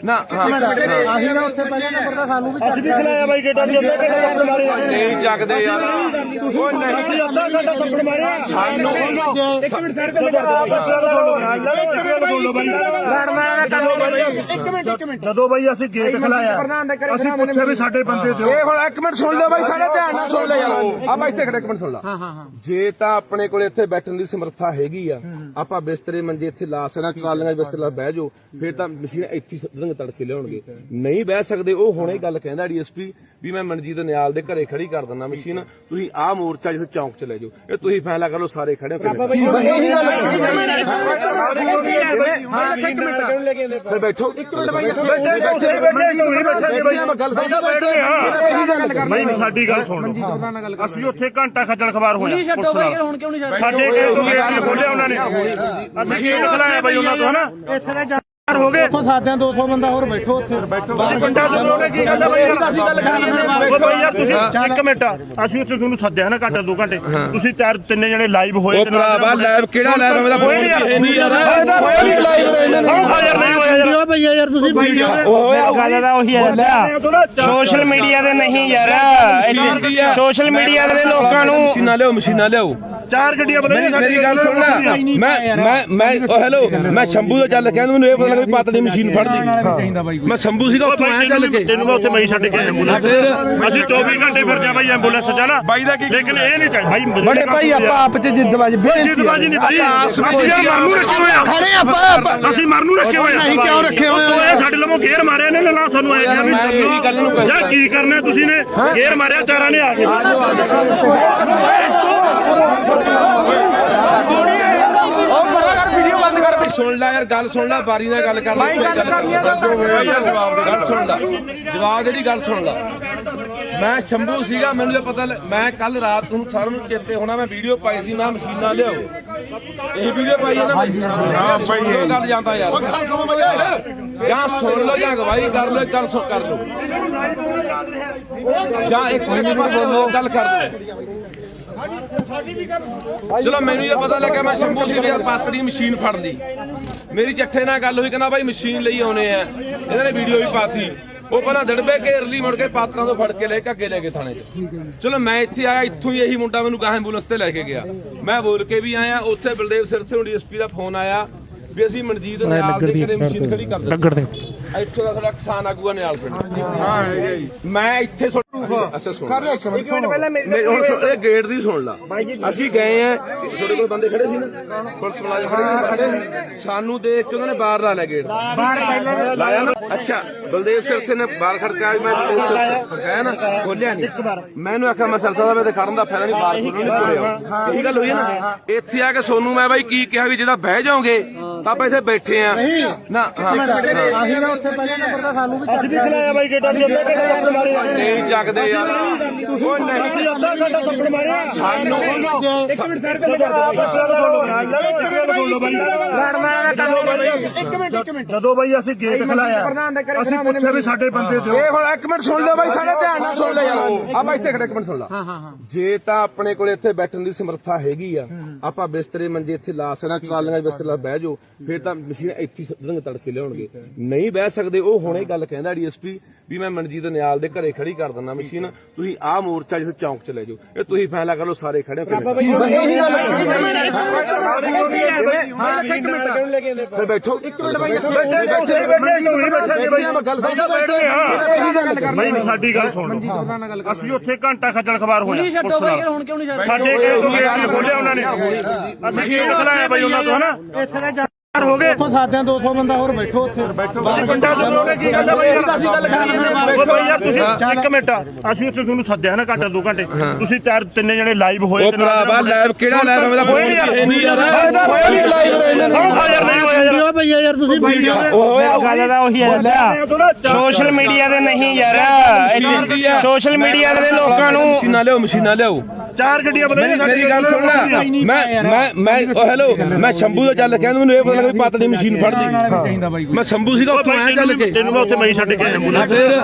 ਨਾ ਅਸੀਂ ਨਾ ਉੱਥੇ ਪਹਿਲੇ ਨੰਬਰ ਦਾ ਸਾਨੂੰ ਵੀ ਅਸੀਂ ਵੀ ਖਲਾਇਆ ਬਾਈ ਗੇਟਾਂ ਦੀ ਅੱਧਾ ਘੰਟਾ ਥੱਪੜ ਮਾਰਿਆ ਨਹੀਂ ਚੱਕਦੇ ਯਾਰ ਉਹ ਨਹੀਂ ਅਸੀਂ ਅੱਧਾ ਘੰਟਾ ਥੱਪੜ ਮਾਰਿਆ ਸਾਨੂੰ ਇੱਕ ਮਿੰਟ ਸਰ ਇੱਕ ਮਿੰਟ ਜਦੋਂ ਬਾਈ ਅਸੀਂ ਗੇਟ ਖਲਾਇਆ ਅਸੀਂ ਪੁੱਛਿਆ ਵੀ ਸਾਡੇ ਬੰਦੇ ਦਿਓ ਇਹ ਹੁਣ ਇੱਕ ਮਿੰਟ ਸੁਣ ਲਿਓ ਬਾਈ ਸਾਰੇ ਧਿਆਨ ਨਾਲ ਸੁਣ ਲੈ ਯਾਰ ਆਪਾਂ ਇੱਥੇ ਖੜੇ ਇੱਕ ਮਿੰਟ ਸੁਣ ਲਾ ਜੇ ਤਾਂ ਆਪਣੇ ਕੋਲ ਇੱਥੇ ਬੈਠਣ ਦੀ ਸਮਰੱਥਾ ਹੈਗੀ ਆ ਆਪਾਂ ਬਿਸਤਰੇ ਮੰਜੇ ਇੱਥੇ ਲਾ ਸਕਣਾ ਟਰਾਲੀਆਂ ਬਿਸਤਰੇ ਲਾ ਬਹਿ ਜਾਓ ਫਿਰ ਤਾਂ ਮਸ਼ੀਨ ਇੱਥੇ ਰੰਗ ਤੜਕੇ ਲਿਆਉਣਗੇ ਨਹੀਂ ਬਹਿ ਸਕਦੇ ਉਹ ਹੁਣੇ ਗੱਲ ਕਹਿੰਦਾ ਡੀਐਸਪੀ ਵੀ ਮੈਂ ਮਨਜੀਤ ਨਿਆਲ ਦੇ ਘਰੇ ਖੜੀ ਕਰ ਦਿੰਦਾ ਮਸ਼ੀਨ ਤੁਸੀਂ ਆਹ ਮੋਰਚਾ ਜਿੱਥੇ ਚੌਂਕ ਚ ਲੈ ਜਾਓ ਇਹ ਤੁਸੀਂ ਫੈਸਲਾ ਕਰ ਲਓ ਸਾਰੇ ਖੜੇ ਫਿਰ ਬੈਠੋ ਇੱਕ ਮਿੰਟ ਬਾਈ ਸਾਡੀ ਗੱਲ ਸੁਣ ਅਸੀਂ ਉੱਥੇ ਘੰਟਾ ਖੱਜਲ ਖਵਾਰ ਹੋਇਆ ਸਾਡੇ ਗੇਟ ਨਹੀਂ ਖੋਲਿਆ ਉਹਨਾਂ ਨੇ ਮਸ਼ੀਨ ਖਲਾਇਆ ਬਾਈ ਉਹਨਾਂ ਤੋਂ ਹਨਾ ਹੋ ਗਏ ਉੱਥੋਂ ਸਾਦਿਆਂ 200 ਬੰਦਾ ਹੋਰ ਬੈਠੋ ਉੱਥੇ ਬਾਹਰ ਪਿੰਡਾਂ ਤੋਂ ਉਹਨੇ ਕੀ ਗੱਲ ਬਾਈ ਅਸੀਂ ਗੱਲ ਕਰੀਏ ਬਾਈ ਯਾਰ ਤੁਸੀਂ ਇੱਕ ਮਿੰਟ ਅਸੀਂ ਉੱਥੇ ਤੁਹਾਨੂੰ ਸੱਦਿਆ ਨਾ ਘੰਟਾ 2 ਘੰਟੇ ਤੁਸੀਂ ਤਿੰਨੇ ਜਣੇ ਲਾਈਵ ਹੋਏ ਤੇ ਭਰਾਵਾ ਲਾਈਵ ਕਿਹੜਾ ਲਾਈਵ ਮੇਰਾ ਨਹੀਂ ਯਾਰ ਯਾਰ ਨਹੀਂ ਹੋਇਆ ਯਾਰ ਯਾਰ ਤੁਸੀਂ ਬਾਈ ਗੱਲ ਤਾਂ ਉਹੀ ਹੈ ਸੋਸ਼ਲ ਮੀਡੀਆ ਤੇ ਨਹੀਂ ਯਾਰ ਸੋਸ਼ਲ ਮੀਡੀਆ ਦੇ ਲੋਕਾਂ ਨੂੰ ਮਸ਼ੀਨਾਂ ਲਿਆਓ ਚਾਰ ਗੱਡੀਆਂ ਬਦਲ ਮੇਰੀ ਗੱਲ ਸੁਣ ਲੈ ਮੈਂ ਹੈਲੋ ਮੈਂ ਸ਼ੰਭੂ ਦਾ ਚੱਲ ਕੇ ਮੈਨੂੰ ਇਹ ਪਤਾ ਲੱਗਾ ਵੀ ਪਾਤੜੀ ਮਸ਼ੀਨ ਫੜਦੀ ਮੈਂ ਸ਼ੰਭੂ ਸੀਗਾ ਉੱਥੋਂ ਆਇਆ ਚੱਲ ਕੇ ਤੈਨੂੰ ਮੈਂ ਉੱਥੇ ਮੈਂ ਛੱਡ ਕੇ ਐਂਬੂਲੈਂਸ ਅਸੀਂ 24 ਘੰਟੇ ਫਿਰ ਜਾ ਬਾਈ ਐਂਬੂਲੈਂਸ ਚ ਨਾ ਬਾਈ ਦਾ ਕੀ ਲੇਕਿਨ ਇਹ ਨਹੀਂ ਚਾਹੀਦਾ ਬਾਈ ਬੜੇ ਭਾਈ ਆਪਾਂ ਆਪ ਚ ਜਿੱਦਬਾਜੀ ਜਿੱਦਬਾਜੀ ਨਹੀਂ ਬਾਈ ਅਸੀਂ ਯਾਰ ਮਰਨੂ ਰੱਖੇ ਹੋਏ ਆ ਖੜੇ ਆਪਾਂ ਅਸੀਂ ਮਰਨੂ ਰੱਖੇ ਹੋਏ ਆ ਨਹੀਂ ਕਿਉਂ ਰੱਖੇ ਹੋਏ ਇਹ ਸਾਡੇ ਲੋਕੋਂ ਗੇਰ ਮਾਰਿਆ ਨੇ ਨਾ ਸਾਨੂੰ ਆਇਆ ਕਿ ਵੀ ਯਾਰ ਕੀ ਕਰਨਾ ਤੁਸੀਂ ਨੇ ਗੇਰ ਮਾਰਿਆ ਚਾਰਾਂ ਨੇ ਆ ਕੇ ਸੁਣ ਲੈ ਯਾਰ ਗੱਲ ਸੁਣ ਲੈ ਬਾਰੀ ਨਾਲ ਗੱਲ ਕਰ ਲੈ ਗੱਲ ਸੁਣ ਲੈ ਜਵਾਬ ਜਿਹੜੀ ਗੱਲ ਸੁਣ ਲੈ ਮੈਂ ਸ਼ੰਭੂ ਸੀਗਾ ਮੈਨੂੰ ਤਾਂ ਪਤਾ ਮੈਂ ਕੱਲ ਰਾਤ ਨੂੰ ਸਾਰਿਆਂ ਨੂੰ ਚੇਤੇ ਹੋਣਾ ਮੈਂ ਵੀਡੀਓ ਪਾਈ ਸੀ ਮੈਂ ਮਸ਼ੀਨਾਂ ਲਿਆਓ ਇਹ ਵੀਡੀਓ ਪਾਈ ਹੈ ਨਾ ਹਾਂ ਭਾਈ ਇਹ ਗੱਲ ਜਾਂਦਾ ਯਾਰ ਜਾਂ ਸੁਣ ਲਓ ਜਾਂ ਗਵਾਹੀ ਕਰ ਲਓ ਗੱਲ ਕਰ ਲਓ ਜਾਂ ਇੱਕ ਪਾਸੇ ਗੱਲ ਕਰ ਲਓ ਚਲੋ ਮੈਨੂੰ ਇਹ ਪਤਾ ਲੱਗਾ ਮੈਂ ਸ਼ੰਭੂ ਸੀ ਵੀ ਪਾਤੜੀ ਮਸ਼ੀਨ ਫੜਦੀ ਮੇਰੀ ਚੱਠੇ ਨਾਲ ਗੱਲ ਹੋਈ ਕਹਿੰਦਾ ਬਾਈ ਮਸ਼ੀਨ ਲਈ ਆਉਣੇ ਆ ਇਹਨਾਂ ਨੇ ਵੀਡੀਓ ਵੀ ਪਾਤੀ ਉਹ ਪਹਿਲਾਂ ਦੜਬੇ ਘੇਰ ਲਈ ਮੁੜ ਕੇ ਪਾਤਰਾਂ ਤੋਂ ਫੜ ਕੇ ਲੈ ਕੇ ਅੱਗੇ ਲੈ ਗਏ ਥਾਣੇ 'ਚ ਚਲੋ ਮੈਂ ਇੱਥੇ ਆਇਆ ਇੱਥੋਂ ਹੀ ਇਹੀ ਮੁੰਡਾ ਮੈਨੂੰ ਕਹਾਂ ਐਂਬੂਲੈਂਸ ਤੇ ਲੈ ਕੇ ਗਿਆ ਮੈਂ ਬੋਲ ਕੇ ਵੀ ਆਇਆ ਉੱਥੇ ਬਲਦੇਵ ਸਿਰਸੇ ਡੀਐਸਪੀ ਦਾ ਫੋਨ ਆਇਆ ਵੀ ਅਸੀਂ ਮਨਜੀਤ ਨਿਆਲ ਦੇ ਕਿਹੜੇ ਮਸ਼ੀਨ ਖੜੀ ਕਰ ਦਿੱਤੀ ਇੱਥੋਂ ਦਾ ਸਾਡਾ ਕਿਸਾਨ ਆਗੂ ਆ ਨਿਆਲ ਪਿੰਡ ਮੈਂ ਇੱਥੇ ਅੱਛਾ ਸੁਣ ਇੱਕ ਮਿੰਟ ਪਹਿਲਾਂ ਇਹ ਗੇਟ ਦੀ ਸੁਣ ਲਾ ਅਸੀਂ ਗਏ ਆ ਤੁਹਾਡੇ ਕੋਲ ਬੰਦੇ ਖੜੇ ਸੀ ਨਾ ਪੁਲਿਸ ਮੁਲਾਜ਼ਮ ਖੜੇ ਸੀ ਸਾਨੂੰ ਦੇਖ ਕੇ ਉਹਨਾਂ ਨੇ ਬਾਹਰ ਲਾ ਲਿਆ ਗੇਟ ਲਾਇਆ ਨਾ ਅੱਛਾ ਬਲਦੇਵ ਸਿਰਸੇ ਨੇ ਬਾਹਰ ਖੜਕਾਇਆ ਮੈਂ ਬਲਦੇਵ ਸਿਰਸੇ ਖੜਕਾਇਆ ਨਾ ਖੋਲਿਆ ਨਹੀਂ ਮੈਨੂੰ ਆਖਿਆ ਮੈਂ ਸਿਰਸਾ ਸਾਹਿਬ ਤੇ ਖੜਨ ਦਾ ਫਾਇਦਾ ਨਹੀਂ ਬਾਹਰ ਖੋਲਣਾ ਇਹੀ ਗੱਲ ਹੋਈ ਹੈ ਨਾ ਇੱਥੇ ਆ ਕੇ ਸੋਨੂੰ ਮੈਂ ਬਾਈ ਕੀ ਕਿਹਾ ਵੀ ਜਿਹੜਾ ਬਹਿ ਜਾਓਗੇ ਤਾਂ ਆਪਾਂ ਇੱਥੇ ਬੈਠੇ ਆ ਨਾ ਅਸੀਂ ਨਾ ਉੱਥੇ ਪਹਿਲੇ ਨੰਬਰ ਦਾ ਸਾਨੂੰ ਵੀ ਅਸੀਂ ਵੀ ਖਲਾਇਆ ਬਾਈ ਗੇਟਾਂ ਦੇ ਅੱਧਾ ਘੰਟਾ ਚੱਕਰ ਮਾਰੇ ਨਹੀਂ ਚੱਕਦੇ ਯਾਰ ਉਹ ਨਹੀਂ ਅਸੀਂ ਅੱਧਾ ਘੰਟਾ ਚੱਕਰ ਮਾਰੇ ਸਾਨੂੰ ਇੱਕ ਮਿੰਟ ਸਰ ਬੋਲੋ ਬਾਈ ਇੱਕ ਮਿੰਟ ਜਦੋਂ ਬਾਈ ਅਸੀਂ ਗੇਟ ਖਲਾਇਆ ਅਸੀਂ ਪੁੱਛਿਆ ਵੀ ਸਾਡੇ ਬੰਦੇ ਦਿਓ ਇਹ ਹੁਣ ਇੱਕ ਮਿੰਟ ਸੁਣ ਲਓ ਬਾਈ ਸਾਡੇ ਧਿਆਨ ਨਾਲ ਸੁਣ ਲੈ ਯਾਰ ਆਪਾਂ ਇੱਥੇ ਖੜੇ ਇੱਕ ਮਿੰਟ ਸੁਣ ਲਾ ਜੇ ਤਾਂ ਆਪਣੇ ਕੋਲੇ ਇੱਥੇ ਬੈਠਣ ਦੀ ਸਮਰੱਥਾ ਹੈਗੀ ਆ ਆਪਾਂ ਬਿਸਤਰੇ ਮੰਜੇ ਇੱਥੇ ਲਾ ਸਕਣਾ ਕਾਲੀਆਂ ਬਿਸਤਰੇ ਲਾ ਬਹਿ ਜਾਓ ਫਿਰ ਤਾਂ ਮਸ਼ੀਨ ਇੱਥੇ ਰੰਗ ਤੜਕੇ ਲਿਆਉਣਗੇ ਨਹੀਂ ਬਹਿ ਸਕਦੇ ਉਹ ਹੁਣੇ ਗੱਲ ਕਹਿੰਦਾ ਡੀਐਸਪੀ ਵੀ ਮੈਂ ਮਨਜੀਤ ਨਿਆਲ ਦੇ ਘਰੇ ਖੜੀ ਕਰ ਦਿੰਦਾ ਮਸ਼ੀਨ ਤੁਸੀਂ ਆਹ ਮੋਰਚਾ ਜਿਸ ਚੌਂਕ ਚ ਲੈ ਜਾਓ ਇਹ ਤੁਸੀਂ ਫੈਸਲਾ ਕਰ ਲਓ ਸਾਰੇ ਖੜੇ ਫਿਰ ਬੈਠੋ ਨਹੀਂ ਸਾਡੀ ਗੱਲ ਸੁਣ ਅਸੀਂ ਉੱਥੇ ਘੰਟਾ ਖੱਜਲ ਖਵਾਰ ਹੋਇਆ ਸਾਡੇ ਗੇਟ ਖੋਲਿਆ ਉਹਨਾਂ ਨੇ ਅਸੀਂ ਗੇਟ ਖਲਾਇਆ ਬਾਈ ਉਹਨਾਂ ਤੋਂ ਹਨਾ ਹੋ ਗਏ ਉੱਥੋਂ ਸਾਦਿਆਂ 200 ਬੰਦਾ ਹੋਰ ਬੈਠੋ ਉੱਥੇ ਬਾਹਰ ਪਿੰਡਾਂ ਤੋਂ ਉਹਨੇ ਕੀ ਕਹਿੰਦਾ ਬਾਈ ਅਸੀਂ ਗੱਲ ਕਰੀ ਯਾਰ ਤੁਸੀਂ ਇੱਕ ਮਿੰਟ ਅਸੀਂ ਉੱਥੇ ਤੁਹਾਨੂੰ ਸੱਦਿਆ ਨਾ ਘੰਟਾ 2 ਘੰਟੇ ਤੁਸੀਂ ਚਾਰ ਤਿੰਨੇ ਜਣੇ ਲਾਈਵ ਹੋਏ ਉਹ ਭਰਾਵਾ ਲਾਈਵ ਕਿਹੜਾ ਲਾਈਵ ਮੇਰਾ ਕੋਈ ਨਹੀਂ ਯਾਰ ਯਾਰ ਤੁਸੀਂ ਬਾਈ ਗੱਲ ਤਾਂ ਉਹੀ ਹੈ ਸੋਸ਼ਲ ਮੀਡੀਆ ਤੇ ਨਹੀਂ ਯਾਰ ਸੋਸ਼ਲ ਮੀਡੀਆ ਦੇ ਲੋਕਾਂ ਨੂੰ ਮਸ਼ੀਨਾਂ ਲਿਆਓ ਚਾਰ ਗੱਡੀਆਂ ਬਦਲ ਮੇਰੀ ਗੱਲ ਸੁਣ ਲੈ ਮੈਂ ਹੈਲੋ ਮੈਂ ਸ਼ੰਭੂ ਦਾ ਚੱਲ ਕੇ ਮੈਨੂੰ ਇਹ ਪਤਾ ਲੱਗਾ ਵੀ ਪਾਤੜੀ ਮਸ਼ੀਨ ਫੜਦੀ ਮੈਂ ਸ਼ੰਭੂ ਸੀਗਾ ਉੱਥੋਂ ਆਇਆ ਚੱਲ ਕੇ ਤੈਨੂੰ ਮੈਂ ਉੱਥੇ ਮੈਂ ਛੱਡ ਕੇ ਐਂਬੂਲੈਂਸ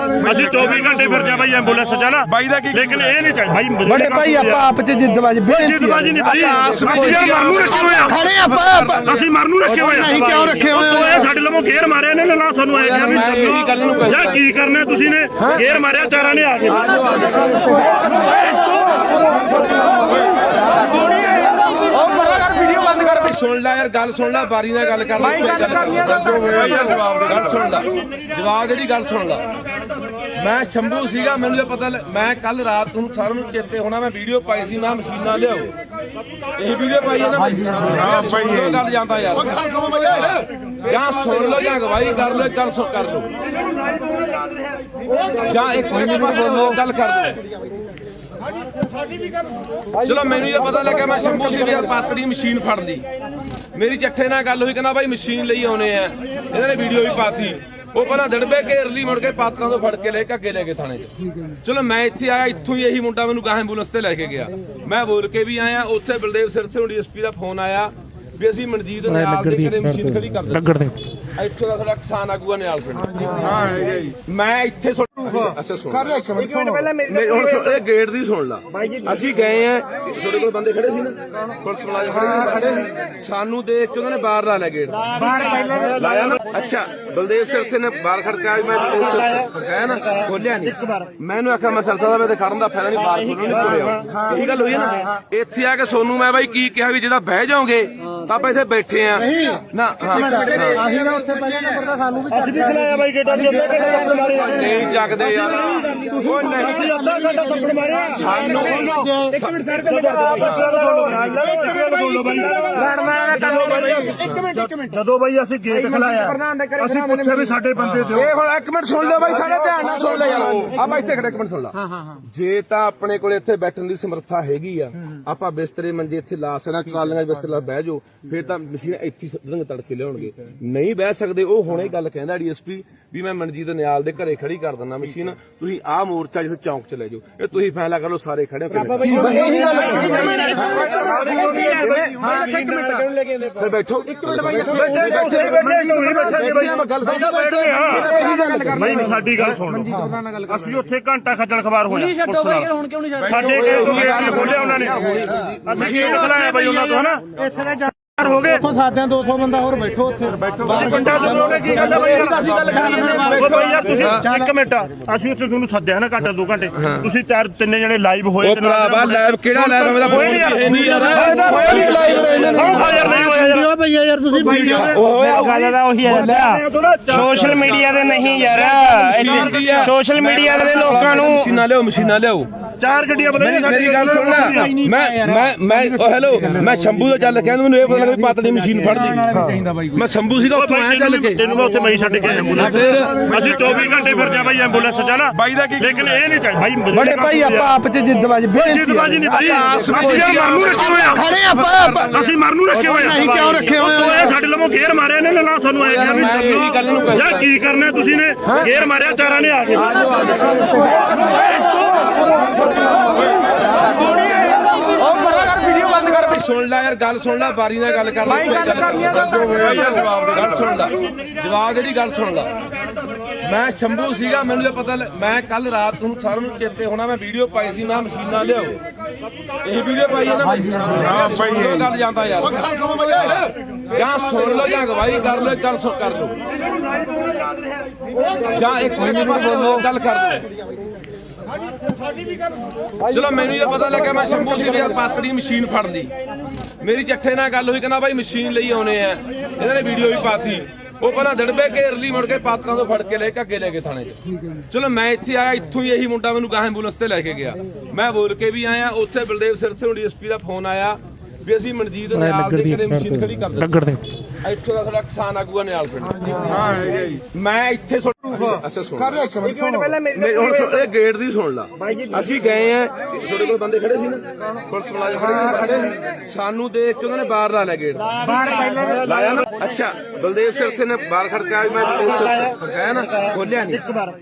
ਅਸੀਂ 24 ਘੰਟੇ ਫਿਰ ਜਾ ਬਾਈ ਐਂਬੂਲੈਂਸ ਚ ਨਾ ਬਾਈ ਦਾ ਕੀ ਲੇਕਿਨ ਇਹ ਨਹੀਂ ਚਾਹੀਦਾ ਬਾਈ ਬੜੇ ਭਾਈ ਆਪਾਂ ਆਪ ਚ ਜਿੱਦਬਾਜੀ ਜਿੱਦਬਾਜੀ ਨਹੀਂ ਬਾਈ ਅਸੀਂ ਯਾਰ ਮਰਨੂ ਰੱਖੇ ਹੋਏ ਆ ਖੜੇ ਆਪਾਂ ਅਸੀਂ ਮਰਨੂ ਰੱਖੇ ਹੋਏ ਆ ਨਹੀਂ ਕਿਉਂ ਰੱਖੇ ਹੋਏ ਇਹ ਸਾਡੇ ਲੋਕੋਂ ਗੇਰ ਮਾਰਿਆ ਨੇ ਨਾ ਸਾਨੂੰ ਆਇਆ ਕਿ ਵੀ ਯਾਰ ਕੀ ਕਰਨਾ ਤੁਸੀਂ ਨੇ ਗੇਰ ਮਾਰਿਆ ਚਾਰਾਂ ਨੇ ਆ ਕੇ ਸੁਣ ਲੈ ਯਾਰ ਗੱਲ ਸੁਣ ਲੈ ਬਾਰੀ ਨਾਲ ਗੱਲ ਕਰ ਲੈ ਗੱਲ ਸੁਣ ਲੈ ਜਵਾਬ ਜਿਹੜੀ ਗੱਲ ਸੁਣ ਲੈ ਮੈਂ ਸ਼ੰਭੂ ਸੀਗਾ ਮੈਨੂੰ ਤਾਂ ਪਤਾ ਮੈਂ ਕੱਲ ਰਾਤ ਨੂੰ ਸਾਰਿਆਂ ਨੂੰ ਚੇਤੇ ਹੋਣਾ ਮੈਂ ਵੀਡੀਓ ਪਾਈ ਸੀ ਮੈਂ ਮਸ਼ੀਨਾਂ ਲਿਆਓ ਇਹ ਵੀਡੀਓ ਪਾਈ ਹੈ ਨਾ ਹਾਂ ਭਾਈ ਇਹ ਗੱਲ ਜਾਂਦਾ ਯਾਰ ਜਾਂ ਸੁਣ ਲਓ ਜਾਂ ਗਵਾਹੀ ਕਰ ਲਓ ਗੱਲ ਕਰ ਲਓ ਜਾਂ ਇੱਕ ਪਾਸੇ ਗੱਲ ਕਰ ਲਓ ਚਲੋ ਮੈਨੂੰ ਇਹ ਪਤਾ ਲੱਗਾ ਮੈਂ ਸ਼ੰਭੂ ਸੀ ਵੀ ਪਾਤੜੀ ਮਸ਼ੀਨ ਫੜਦੀ ਮੇਰੀ ਚੱਠੇ ਨਾਲ ਗੱਲ ਹੋਈ ਕਹਿੰਦਾ ਬਾਈ ਮਸ਼ੀਨ ਲਈ ਆਉਣੇ ਆ ਇਹਨਾਂ ਨੇ ਵੀਡੀਓ ਵੀ ਪਾਤੀ ਉਹ ਪਹਿਲਾਂ ਦੜਬੇ ਘੇਰ ਲਈ ਮੁੜ ਕੇ ਪਾਤਰਾਂ ਤੋਂ ਫੜ ਕੇ ਲੈ ਕੇ ਅੱਗੇ ਲੈ ਗਏ ਥਾਣੇ 'ਚ ਚਲੋ ਮੈਂ ਇੱਥੇ ਆਇਆ ਇੱਥੋਂ ਹੀ ਇਹੀ ਮੁੰਡਾ ਮੈਨੂੰ ਕਹਾਂ ਐਂਬੂਲੈਂਸ ਤੇ ਲੈ ਕੇ ਗਿਆ ਮੈਂ ਬੋਲ ਕੇ ਵੀ ਆਇਆ ਉੱਥੇ ਬਲਦੇਵ ਸਿਰਸੇ ਡੀਐਸਪੀ ਦਾ ਫੋਨ ਆਇਆ ਵੀ ਅਸੀਂ ਮਨਜੀਤ ਨਿਆਲ ਦੇ ਕਿਹੜੇ ਮਸ਼ੀਨ ਖੜੀ ਕਰ ਦਿੱਤੀ ਇੱਥੋਂ ਦਾ ਸਾਡਾ ਕਿਸਾਨ ਆਗੂ ਆ ਨਿਆਲ ਪਿੰਡ ਮੈਂ ਇੱਥੇ ਅੱਛਾ ਸੁਣ ਨਹੀਂ ਹੁਣ ਇਹ ਗੇਟ ਦੀ ਸੁਣ ਲਾ ਅਸੀਂ ਗਏ ਆ ਤੁਹਾਡੇ ਕੋਲ ਬੰਦੇ ਖੜੇ ਸੀ ਨਾ ਪੁਲਿਸ ਮੁਲਾਜ਼ਮ ਖੜੇ ਸੀ ਸਾਨੂੰ ਦੇਖ ਕੇ ਉਹਨਾਂ ਨੇ ਬਾਹਰ ਲਾ ਲਿਆ ਗੇਟ ਲਾਇਆ ਨਾ ਅੱਛਾ ਬਲਦੇਵ ਸਿਰਸੇ ਨੇ ਬਾਹਰ ਖੜਕਾਇਆ ਮੈਂ ਬਲਦੇਵ ਸਿਰਸੇ ਖੜਕਾਇਆ ਨਾ ਖੋਲਿਆ ਨਹੀਂ ਮੈਨੂੰ ਆਖਿਆ ਮੈਂ ਸਰਸਾ ਦਾ ਖੜਨ ਦਾ ਫਾਇਦਾ ਨਹੀਂ ਬਾਹਰ ਖੋਲਣ ਨਹੀਂ ਖੋਲਿਆ ਇਹੀ ਗੱਲ ਹੋਈ ਨਾ ਇੱਥੇ ਆ ਕੇ ਸੋਨੂੰ ਮੈਂ ਬਾਈ ਕੀ ਕਿਹਾ ਵੀ ਜਿਹੜਾ ਬਹਿ ਜਾਓਗੇ ਤਾਂ ਆਪਾਂ ਇੱਥੇ ਬੈਠੇ ਆ ਨਾ ਅਸੀਂ ਨਾ ਉੱਥੇ ਪਹਿਲੇ ਨੰਬਰ ਦਾ ਸਾਨੂੰ ਵੀ ਅਸੀਂ ਵੀ ਖਲਾਇਆ ਬਾਈ ਗੇਟਾਂ ਦੀ ਅੱਧਾ ਘੰਟਾ ਥੱਪੜ ਮਾਰਿਆ ਨਹੀਂ ਚੱਕਦੇ ਯਾਰ ਉਹ ਨਹੀਂ ਅਸੀਂ ਅੱਧਾ ਘੰਟਾ ਥੱਪੜ ਮਾਰਿਆ ਸਾਨੂੰ ਇੱਕ ਮਿੰਟ ਸਰ ਇੱਕ ਮਿੰਟ ਜਦੋਂ ਬਾਈ ਅਸੀਂ ਗੇਟ ਖਲਾਇਆ ਅਸੀਂ ਪੁੱਛਿਆ ਵੀ ਸਾਡੇ ਬੰਦੇ ਦਿਓ ਇਹ ਹੁਣ ਇੱਕ ਮਿੰਟ ਸੁਣ ਲਿਓ ਬਾਈ ਸਾਰੇ ਧਿਆਨ ਨਾਲ ਸੁਣ ਲੈ ਯਾਰ ਆਪਾਂ ਇੱਥੇ ਖੜੇ ਇੱਕ ਮਿੰਟ ਸੁਣ ਲਾ ਜੇ ਤਾਂ ਆਪਣੇ ਕੋਲ ਇੱਥੇ ਬੈਠਣ ਦੀ ਸਮਰੱਥਾ ਹੈਗੀ ਆ ਆਪਾਂ ਬਿਸਤਰੇ ਮੰਜੇ ਇੱਥੇ ਲਾ ਸਕਣਾ ਟਰਾਲੀਆਂ ਬਿਸਤਰੇ ਲਾ ਬਹਿ ਜਾਓ ਫਿਰ ਤਾਂ ਮਸ਼ੀਨ ਇੱਥੇ ਰੰਗ ਤੜਕੇ ਲਿਆਉਣਗੇ ਨਹੀਂ ਬਹਿ ਸਕਦੇ ਉਹ ਹੁਣੇ ਗੱਲ ਕਹਿੰਦਾ ਡੀਐਸਪੀ ਵੀ ਮੈਂ ਮਨਜੀਤ ਨਿਆਲ ਦੇ ਘਰੇ ਖੜੀ ਕਰ ਦਿੰਦਾ ਮਸ਼ੀਨ ਤੁਸੀਂ ਆਹ ਮੋਰਚਾ ਜਿੱਥੇ ਚੌਂਕ ਚ ਲੈ ਜਾਓ ਇਹ ਤੁਸੀਂ ਫੈਸਲਾ ਕਰ ਲਓ ਸਾਰੇ ਖੜੇ ਫਿਰ ਬੈਠੋ ਇੱਕ ਮਿੰਟ ਬਾਈ ਸਾਡੀ ਗੱਲ ਸੁਣ ਅਸੀਂ ਉੱਥੇ ਘੰਟਾ ਖੱਜਲ ਖਵਾਰ ਹੋਇਆ ਸਾਡੇ ਗੇਟ ਖੋਲਿਆ ਉਹਨਾਂ ਨੇ ਮਸ਼ੀਨ ਖਲਾਇਆ ਬਾਈ ਉਹਨਾਂ ਤੋਂ ਹਨਾ ਇੱਥੇ ਹੋ ਗਏ ਉੱਥੋਂ ਸਾਦਿਆਂ 200 ਬੰਦਾ ਹੋਰ ਬੈਠੋ ਉੱਥੇ ਘੰਟਾ ਤੋਂ ਉਹਨੇ ਕੀ ਗੱਲ ਬਾਈ ਅਸੀਂ ਗੱਲ ਬਾਈ ਯਾਰ ਤੁਸੀਂ ਇੱਕ ਮਿੰਟ ਅਸੀਂ ਉੱਥੇ ਤੁਹਾਨੂੰ ਸੱਦਿਆ ਨਾ ਘੰਟਾ 2 ਘੰਟੇ ਤੁਸੀਂ ਤਿੰਨੇ ਜਣੇ ਲਾਈਵ ਹੋਏ ਉਹ ਭਰਾਵਾ ਲਾਈਵ ਕਿਹੜਾ ਲਾਈਵ ਮੇਰਾ ਫੋਨ ਨਹੀਂ ਯਾਰ ਭਈਆ ਯਾਰ ਤੁਸੀਂ ਗੱਲ ਦਾ ਉਹੀ ਹੈ ਸੋਸ਼ਲ ਮੀਡੀਆ ਤੇ ਨਹੀਂ ਯਾਰ ਸੋਸ਼ਲ ਮੀਡੀਆ ਦੇ ਲੋਕਾਂ ਨੂੰ ਮਸ਼ੀਨਾਂ ਲਿਆਓ 4 ਗੱਡੀਆਂ ਮੇਰੀ ਗੱਲ ਸੁਣ ਲੈ ਮੈਂ ਹੈਲੋ ਮੈਂ ਸ਼ੰਭੂ ਦਾ ਚੱਲ ਕਹਿੰਦਾ ਮੈਨੂੰ ਇਹ ਪਤਾ ਲੱਗਾ ਵੀ ਪਾਤੜੀ ਮਸ਼ੀਨ ਫੜਦੀ ਮੈਂ ਸ਼ੰਭੂ ਸੀਗਾ ਉੱਥੋਂ ਆਇਆ ਚੱਲ ਕੇ ਤੈਨੂੰ ਮੈਂ ਉੱਥੇ ਮੈਂ ਛੱਡ ਕੇ ਐਂਬੂਲੈਂਸ ਅਸੀਂ 24 ਘੰਟੇ ਫਿਰ ਜਾ ਬਾਈ ਐਂਬੂਲੈਂਸ ਚ ਨਾ ਬਾਈ ਦਾ ਕੀ ਲੇਕਿਨ ਇਹ ਨਹੀਂ ਚਾਹੀਦਾ ਬਾਈ ਬੜੇ ਭਾਈ ਆਪਾਂ ਆਪ ਚ ਜਿੱਦਬਾਜੀ ਜਿੱਦਬਾਜੀ ਨਹੀਂ ਬਾਈ ਅਸੀਂ ਯਾਰ ਮਰਨੂ ਰੱਖੇ ਹੋਏ ਆ ਖੜੇ ਆਪਾਂ ਅਸੀਂ ਮਰਨੂ ਰੱਖੇ ਹੋਏ ਆ ਨਹੀਂ ਕਿਉਂ ਰੱਖੇ ਹੋਏ ਆ ਸਾਡੇ ਲੋਕੋ ਗੇਰ ਮਾਰਿਆ ਨੇ ਨਾ ਸਾਨੂੰ ਆਇਆ ਕਿ ਇਹੀ ਗੱਲ ਨੂੰ ਯਾਰ ਕੀ ਕਰਨਾ ਤੁਸੀਂ ਨੇ ਗੇਰ ਮਾਰਿਆ ਚਾਰਾਂ ਨੇ ਆ ਕੇ ਵੀਡੀਓ ਬੰਦ ਕਰ ਵੀ ਸੁਣ ਲੈ ਯਾਰ ਗੱਲ ਸੁਣ ਲੈ ਬਾਰੀ ਨਾਲ ਗੱਲ ਕਰ ਲੈ ਗੱਲ ਸੁਣ ਲੈ ਜਵਾਬ ਜਿਹੜੀ ਗੱਲ ਸੁਣ ਲੈ ਮੈਂ ਸ਼ੰਭੂ ਸੀਗਾ ਮੈਨੂੰ ਤਾਂ ਪਤਾ ਮੈਂ ਕੱਲ ਰਾਤ ਨੂੰ ਸਾਰਿਆਂ ਨੂੰ ਚੇਤੇ ਹੋਣਾ ਮੈਂ ਵੀਡੀਓ ਪਾਈ ਸੀ ਮੈਂ ਮਸ਼ੀਨਾਂ ਲਿਆਓ ਇਹ ਵੀਡੀਓ ਪਾਈ ਹੈ ਨਾ ਹਾਂ ਭਾਈ ਗੱਲ ਜਾਂਦਾ ਯਾਰ ਜਾਂ ਸੁਣ ਲਓ ਜਾਂ ਗਵਾਹੀ ਕਰ ਲਓ ਗੱਲ ਸੁਣ ਕਰ ਲਓ ਜਾਂ ਇੱਕ ਪਾਸੇ ਗੱਲ ਕਰ ਲਓ ਚਲੋ ਮੈਨੂੰ ਇਹ ਪਤਾ ਲੱਗਾ ਮੈਂ ਸ਼ੰਭੂ ਸੀ ਵੀ ਪਾਤੜੀ ਮਸ਼ੀਨ ਫੜਦੀ ਮੇਰੀ ਚੱਠੇ ਨਾਲ ਗੱਲ ਹੋਈ ਕਹਿੰਦਾ ਬਾਈ ਮਸ਼ੀਨ ਲਈ ਆਉਣੇ ਆ ਇਹਨਾਂ ਨੇ ਵੀਡੀਓ ਵੀ ਪਾਤੀ ਉਹ ਪਹਿਲਾਂ ਦੜਬੇ ਘੇਰ ਲਈ ਮੁੜ ਕੇ ਪਾਤਰਾਂ ਤੋਂ ਫੜ ਕੇ ਲੈ ਕੇ ਅੱਗੇ ਲੈ ਗਏ ਥਾਣੇ 'ਚ ਚਲੋ ਮੈਂ ਇੱਥੇ ਆਇਆ ਇੱਥੋਂ ਹੀ ਇਹੀ ਮੁੰਡਾ ਮੈਨੂੰ ਗਾਹ ਐਂਬੂਲੈਂਸ ਤੇ ਲੈ ਕੇ ਗਿਆ ਮੈਂ ਬੋਲ ਕੇ ਵੀ ਆਇਆ ਉੱਥੇ ਬਲਦੇਵ ਸਿਰਸੇ ਨੂੰ ਡੀਐਸਪੀ ਦਾ ਫੋਨ ਆਇਆ ਵੀ ਅਸੀਂ ਮਨਜੀਤ ਨਿਆਲ ਦੇ ਘਰੇ ਮਸ਼ੀਨ ਖੜੀ ਕਰ ਦਿੱਤੀ ਇੱਥੋਂ ਦਾ ਸਾਡਾ ਕਿਸਾਨ ਆਗੂਆ ਨਿਆਲ ਪਿੰਡ ਮੈਂ ਇੱਥੇ ਅੱਛਾ ਸੁਣ ਹੁਣ ਇਹ ਗੇਟ ਦੀ ਸੁਣ ਲਾ ਅਸੀਂ ਗਏ ਆ ਤੁਹਾਡੇ ਕੋਲ ਬੰਦੇ ਖੜੇ ਸੀ ਨਾ ਪੁਲਿਸ ਮੁਲਾਜ਼ਮ ਖੜੇ ਸੀ ਸਾਨੂੰ ਦੇਖ ਕੇ ਉਹਨਾਂ ਨੇ ਬਾਹਰ ਲਾ ਲਿਆ ਗੇਟ ਲਾਇਆ ਨਾ ਅੱਛਾ ਬਲਦੇਵ ਸਿਰਸੇ ਨੇ ਬਾਹਰ ਖੜਕਾਇਆ ਮੈਂ ਬਲਦੇਵ ਸਿਰਸੇ ਖੜਕਾਇਆ ਨਾ ਖੋਲਿਆ ਨਹੀਂ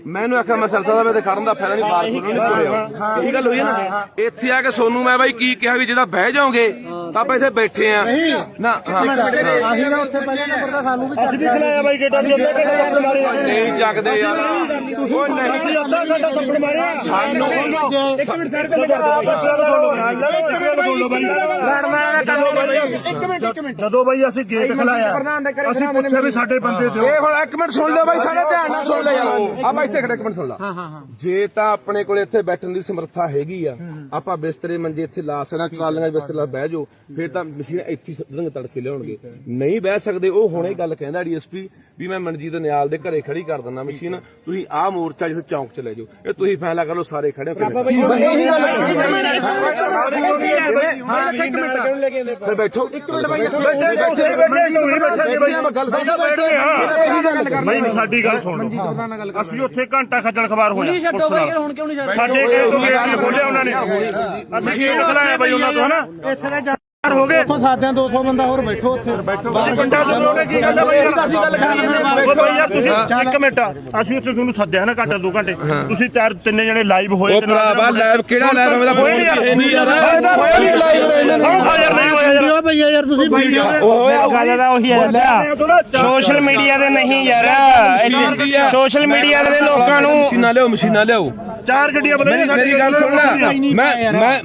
ਮੈਨੂੰ ਆਖਿਆ ਮੈਂ ਸਰਸਾ ਦਾ ਖੜਨ ਦਾ ਫਾਇਦਾ ਨਹੀਂ ਬਾਹਰ ਖੋਲਣ ਨਹੀਂ ਖੋਲਿਆ ਇਹੀ ਗੱਲ ਹੋਈ ਨਾ ਇੱਥੇ ਆ ਕੇ ਸੋਨੂੰ ਮੈਂ ਬਾਈ ਕੀ ਕਿਹਾ ਵੀ ਜਿਹੜਾ ਬਹਿ ਜਾਓਗੇ ਤਾਂ ਆਪਾਂ ਇੱਥੇ ਬੈਠੇ ਆ ਨਾ ਅਸੀਂ ਨਾ ਉੱਥੇ ਪਹਿਲੇ ਨੰਬਰ ਦਾ ਸਾਨੂੰ ਵੀ ਅਸੀਂ ਵੀ ਖਲਾਇਆ ਬਾਈ ਗੇਟਾਂ ਦੀ ਅੱਧਾ ਘੰਟਾ ਥੱਪੜ ਮਾਰਿਆ ਨਹੀਂ ਚੱਕਦੇ ਯਾਰ ਉਹ ਨਹੀਂ ਅਸੀਂ ਅੱਧਾ ਘੰਟਾ ਥੱਪੜ ਮਾਰਿਆ ਸਾਨੂੰ ਇੱਕ ਮਿੰਟ ਸਰ ਇੱਕ ਮਿੰਟ ਜਦੋਂ ਬਾਈ ਅਸੀਂ ਗੇਟ ਖਲਾਇਆ ਅਸੀਂ ਪੁੱਛਿਆ ਵੀ ਸਾਡੇ ਬੰਦੇ ਦਿਓ ਇਹ ਹੁਣ ਇੱਕ ਮਿੰਟ ਸੁਣ ਲਿਓ ਬਾਈ ਸਾਰੇ ਧਿਆਨ ਨਾਲ ਸੁਣ ਲੈ ਯਾਰ ਆਪਾਂ ਇੱਥੇ ਖੜੇ ਇੱਕ ਮਿੰਟ ਸੁਣ ਲਾ ਜੇ ਤਾਂ ਆਪਣੇ ਕੋਲ ਇੱਥੇ ਬੈਠਣ ਦੀ ਸਮਰੱਥਾ ਹੈਗੀ ਆ ਆਪਾਂ ਬਿਸਤਰੇ ਮੰਜੇ ਇੱਥੇ ਲਾ ਸਕਣਾ ਟਰਾਲੀਆਂ ਬਿਸਤਰੇ ਲਾ ਬਹਿ ਜਾਓ ਫਿਰ ਤਾਂ ਮਸ਼ੀਨ ਇੱਥੇ ਰੰਗ ਤੜਕੇ ਲਿਆਉਣਗੇ ਨਹੀਂ ਬਹਿ ਸਕਦੇ ਉਹ ਹੁਣੇ ਗੱਲ ਕਹਿੰਦਾ ਡੀਐਸਪੀ ਵੀ ਮੈਂ ਮਨਜੀਤ ਨਿਆਲ ਦੇ ਘਰੇ ਖੜੀ ਕਰ ਦਿੰਦਾ ਮਸ਼ੀਨ ਤੁਸੀਂ ਆਹ ਮੋਰਚਾ ਜਿੱਥੇ ਚੌਂਕ ਚ ਲੈ ਜਾਓ ਇਹ ਤੁਸੀਂ ਫੈਸਲਾ ਕਰ ਲਓ ਸਾਰੇ ਖੜੇ ਫਿਰ ਬੈਠੋ ਇੱਕ ਬਾਈ ਸਾਡੀ ਗੱਲ ਸੁਣ ਅਸੀਂ ਉੱਥੇ ਘੰਟਾ ਖੱਜਲ ਖਵਾਰ ਹੋਇਆ ਸਾਡੇ ਗੇਟ ਖੋਲਿਆ ਉਹਨਾਂ ਨੇ ਮਸ਼ੀਨ ਖਲਾਇਆ ਬਾਈ ਉਹਨਾਂ ਤੋਂ ਹਨਾ ਇੱਥੇ ਹੋ ਗਏ ਉੱਥੋਂ ਸਾਦਿਆਂ 200 ਬੰਦਾ ਹੋਰ ਬੈਠੋ ਉੱਥੇ ਪਿੰਡਾਂ ਤੋਂ ਬੋਲੇ ਕੀ ਗੱਲ ਹੈ ਬਈ ਅਸੀਂ ਗੱਲ ਯਾਰ ਤੁਸੀਂ ਇੱਕ ਮਿੰਟ ਅਸੀਂ ਉੱਥੇ ਤੁਹਾਨੂੰ ਸੱਦਿਆ ਨਾ ਘੰਟਾ 2 ਘੰਟੇ ਤੁਸੀਂ ਤਿੰਨੇ ਜਣੇ ਲਾਈਵ ਹੋਏ ਉਹ ਭਰਾਵਾ ਲਾਈਵ ਕਿਹੜਾ ਲਾਈਵ ਮੇਰਾ ਕੋਈ ਨਹੀਂ ਯਾਰ ਨਹੀਂ ਹੋਇਆ ਯਾਰ ਭਈਆ ਯਾਰ ਤੁਸੀਂ ਗੱਲ ਤਾਂ ਉਹੀ ਹੈ ਸੋਸ਼ਲ ਮੀਡੀਆ ਤੇ ਨਹੀਂ ਯਾਰ ਸੋਸ਼ਲ ਮੀਡੀਆ ਦੇ ਲੋਕਾਂ ਨੂੰ ਮਸ਼ੀਨਾਂ ਲਿਆਓ 4 ਗੱਡੀਆਂ ਬਦਲ ਮੇਰੀ ਗੱਲ ਸੁਣ ਲੈ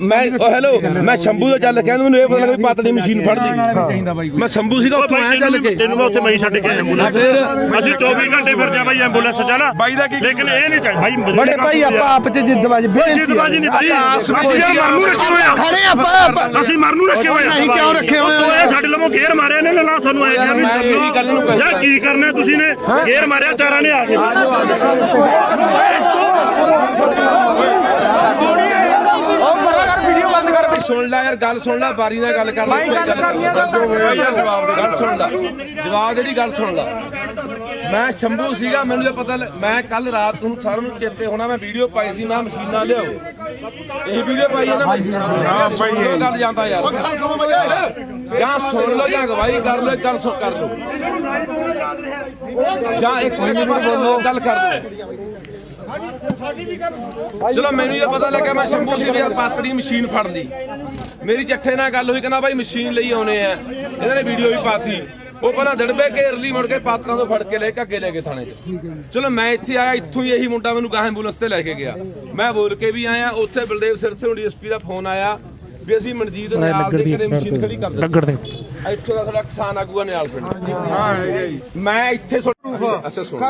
ਮੈਂ ਹੈਲੋ ਮੈਂ ਸ਼ੰਭੂ ਤੋਂ ਚੱਲ ਕੇ ਮੈਨੂੰ ਇਹ ਪਤਾ ਲੱਗਾ ਵੀ ਪਾਤੜੀ ਮਸ਼ੀਨ ਫੜਦੀ ਮੈਂ ਸ਼ੰਭੂ ਸੀਗਾ ਉੱਥੋਂ ਆਇਆ ਚੱਲ ਕੇ ਤੈਨੂੰ ਮੈਂ ਉੱਥੇ ਮੈਂ ਛੱਡ ਕੇ ਐਂਬੂਲੈਂਸ ਅਸੀਂ 24 ਘੰਟੇ ਫਿਰ ਜਾ ਬਾਈ ਐਂਬੂਲੈਂਸ ਚ ਨਾ ਲੇਕਿਨ ਇਹ ਨਹੀਂ ਚਾਹੀਦਾ ਬਾਈ ਬੜੇ ਭਾਈ ਆਪਾਂ ਆਪ ਚ ਜਿੱਦਬਾਜੀ ਜਿੱਦਬਾਜੀ ਨਹੀਂ ਬਾਈ ਅਸੀਂ ਯਾਰ ਮਰਨ ਨੂੰ ਰੱਖੇ ਹੋਏ ਆ ਖੜੇ ਆਪਾਂ ਅਸੀਂ ਮਰਨ ਨੂੰ ਰੱਖੇ ਹੋਏ ਆ ਨਹੀਂ ਕਿਉਂ ਰੱਖੇ ਹੋਏ ਇਹ ਸਾਡੇ ਲੋਕੋਂ ਗੇਰ ਮਾਰਿਆ ਨੇ ਨਾ ਸਾਨੂੰ ਆਇਆ ਕਿ ਵੀ ਯਾਰ ਕੀ ਕਰਨਾ ਤੁਸੀਂ ਨੇ ਗੇਰ ਮਾਰਿਆ ਚਾਰਾਂ ਨੇ ਆ ਕੇ ਸੁਣ ਲੈ ਯਾਰ ਗੱਲ ਸੁਣ ਲੈ ਬਾਰੀ ਨਾਲ ਗੱਲ ਕਰ ਲੈ ਗੱਲ ਸੁਣ ਲੈ ਜਵਾਬ ਜਿਹੜੀ ਗੱਲ ਸੁਣ ਲੈ ਮੈਂ ਸ਼ੰਭੂ ਸੀਗਾ ਮੈਨੂੰ ਤਾਂ ਪਤਾ ਮੈਂ ਕੱਲ ਰਾਤ ਨੂੰ ਸਾਰਿਆਂ ਨੂੰ ਚੇਤੇ ਹੋਣਾ ਮੈਂ ਵੀਡੀਓ ਪਾਈ ਸੀ ਮੈਂ ਮਸ਼ੀਨਾਂ ਲਿਆਓ ਇਹ ਵੀਡੀਓ ਪਾਈ ਹੈ ਨਾ ਹਾਂ ਭਾਈ ਇਹ ਗੱਲ ਜਾਂਦਾ ਯਾਰ ਜਾਂ ਸੁਣ ਲਓ ਜਾਂ ਗਵਾਹੀ ਕਰ ਲਓ ਗੱਲ ਕਰ ਲਓ ਜਾਂ ਇੱਕ ਪਾਸੇ ਗੱਲ ਕਰ ਲਓ ਚਲੋ ਮੈਨੂੰ ਇਹ ਪਤਾ ਲੱਗਾ ਮੈਂ ਸ਼ੰਭੂ ਸੀ ਯਾਰ ਪਾਤੜੀ ਮਸ਼ੀਨ ਫੜਦੀ ਮੇਰੀ ਚੱਠੇ ਨਾਲ ਗੱਲ ਹੋਈ ਕਹਿੰਦਾ ਬਾਈ ਮਸ਼ੀਨ ਲਈ ਆਉਣੇ ਆ ਇਹਨਾਂ ਨੇ ਵੀਡੀਓ ਵੀ ਪਾਤੀ ਉਹ ਪਹਿਲਾਂ ਦੜਬੇ ਘੇਰ ਲਈ ਮੁੜ ਕੇ ਪਾਤਰਾਂ ਤੋਂ ਫੜ ਕੇ ਲੈ ਕੇ ਅੱਗੇ ਲੈ ਗਏ ਥਾਣੇ 'ਚ ਚਲੋ ਮੈਂ ਇੱਥੇ ਆਇਆ ਇੱਥੋਂ ਹੀ ਇਹੀ ਮੁੰਡਾ ਮੈਨੂੰ ਕਹਾਂ ਐਂਬੂਲੈਂਸ ਤੇ ਲੈ ਕੇ ਗਿਆ ਮੈਂ ਬੋਲ ਕੇ ਵੀ ਆਇਆ ਉੱਥੇ ਬਲਦੇਵ ਸਿਰਸੇ ਡੀਐਸਪੀ ਦਾ ਫੋਨ ਆਇਆ ਵੀ ਅਸੀਂ ਮਨਜੀਤ ਨਿਆਲ ਦੇ ਕਿਹੜੇ ਮਸ਼ੀਨ ਖੜੀ ਕਰ ਦਿੱਤੀ ਇੱਥੋਂ ਦਾ ਸਾਡਾ ਕਿਸਾਨ ਆਗੂ ਆ ਨਿਆਲ ਪਿੰਡ ਮੈਂ ਇੱਥੇ ਅੱਛਾ ਸੁਣ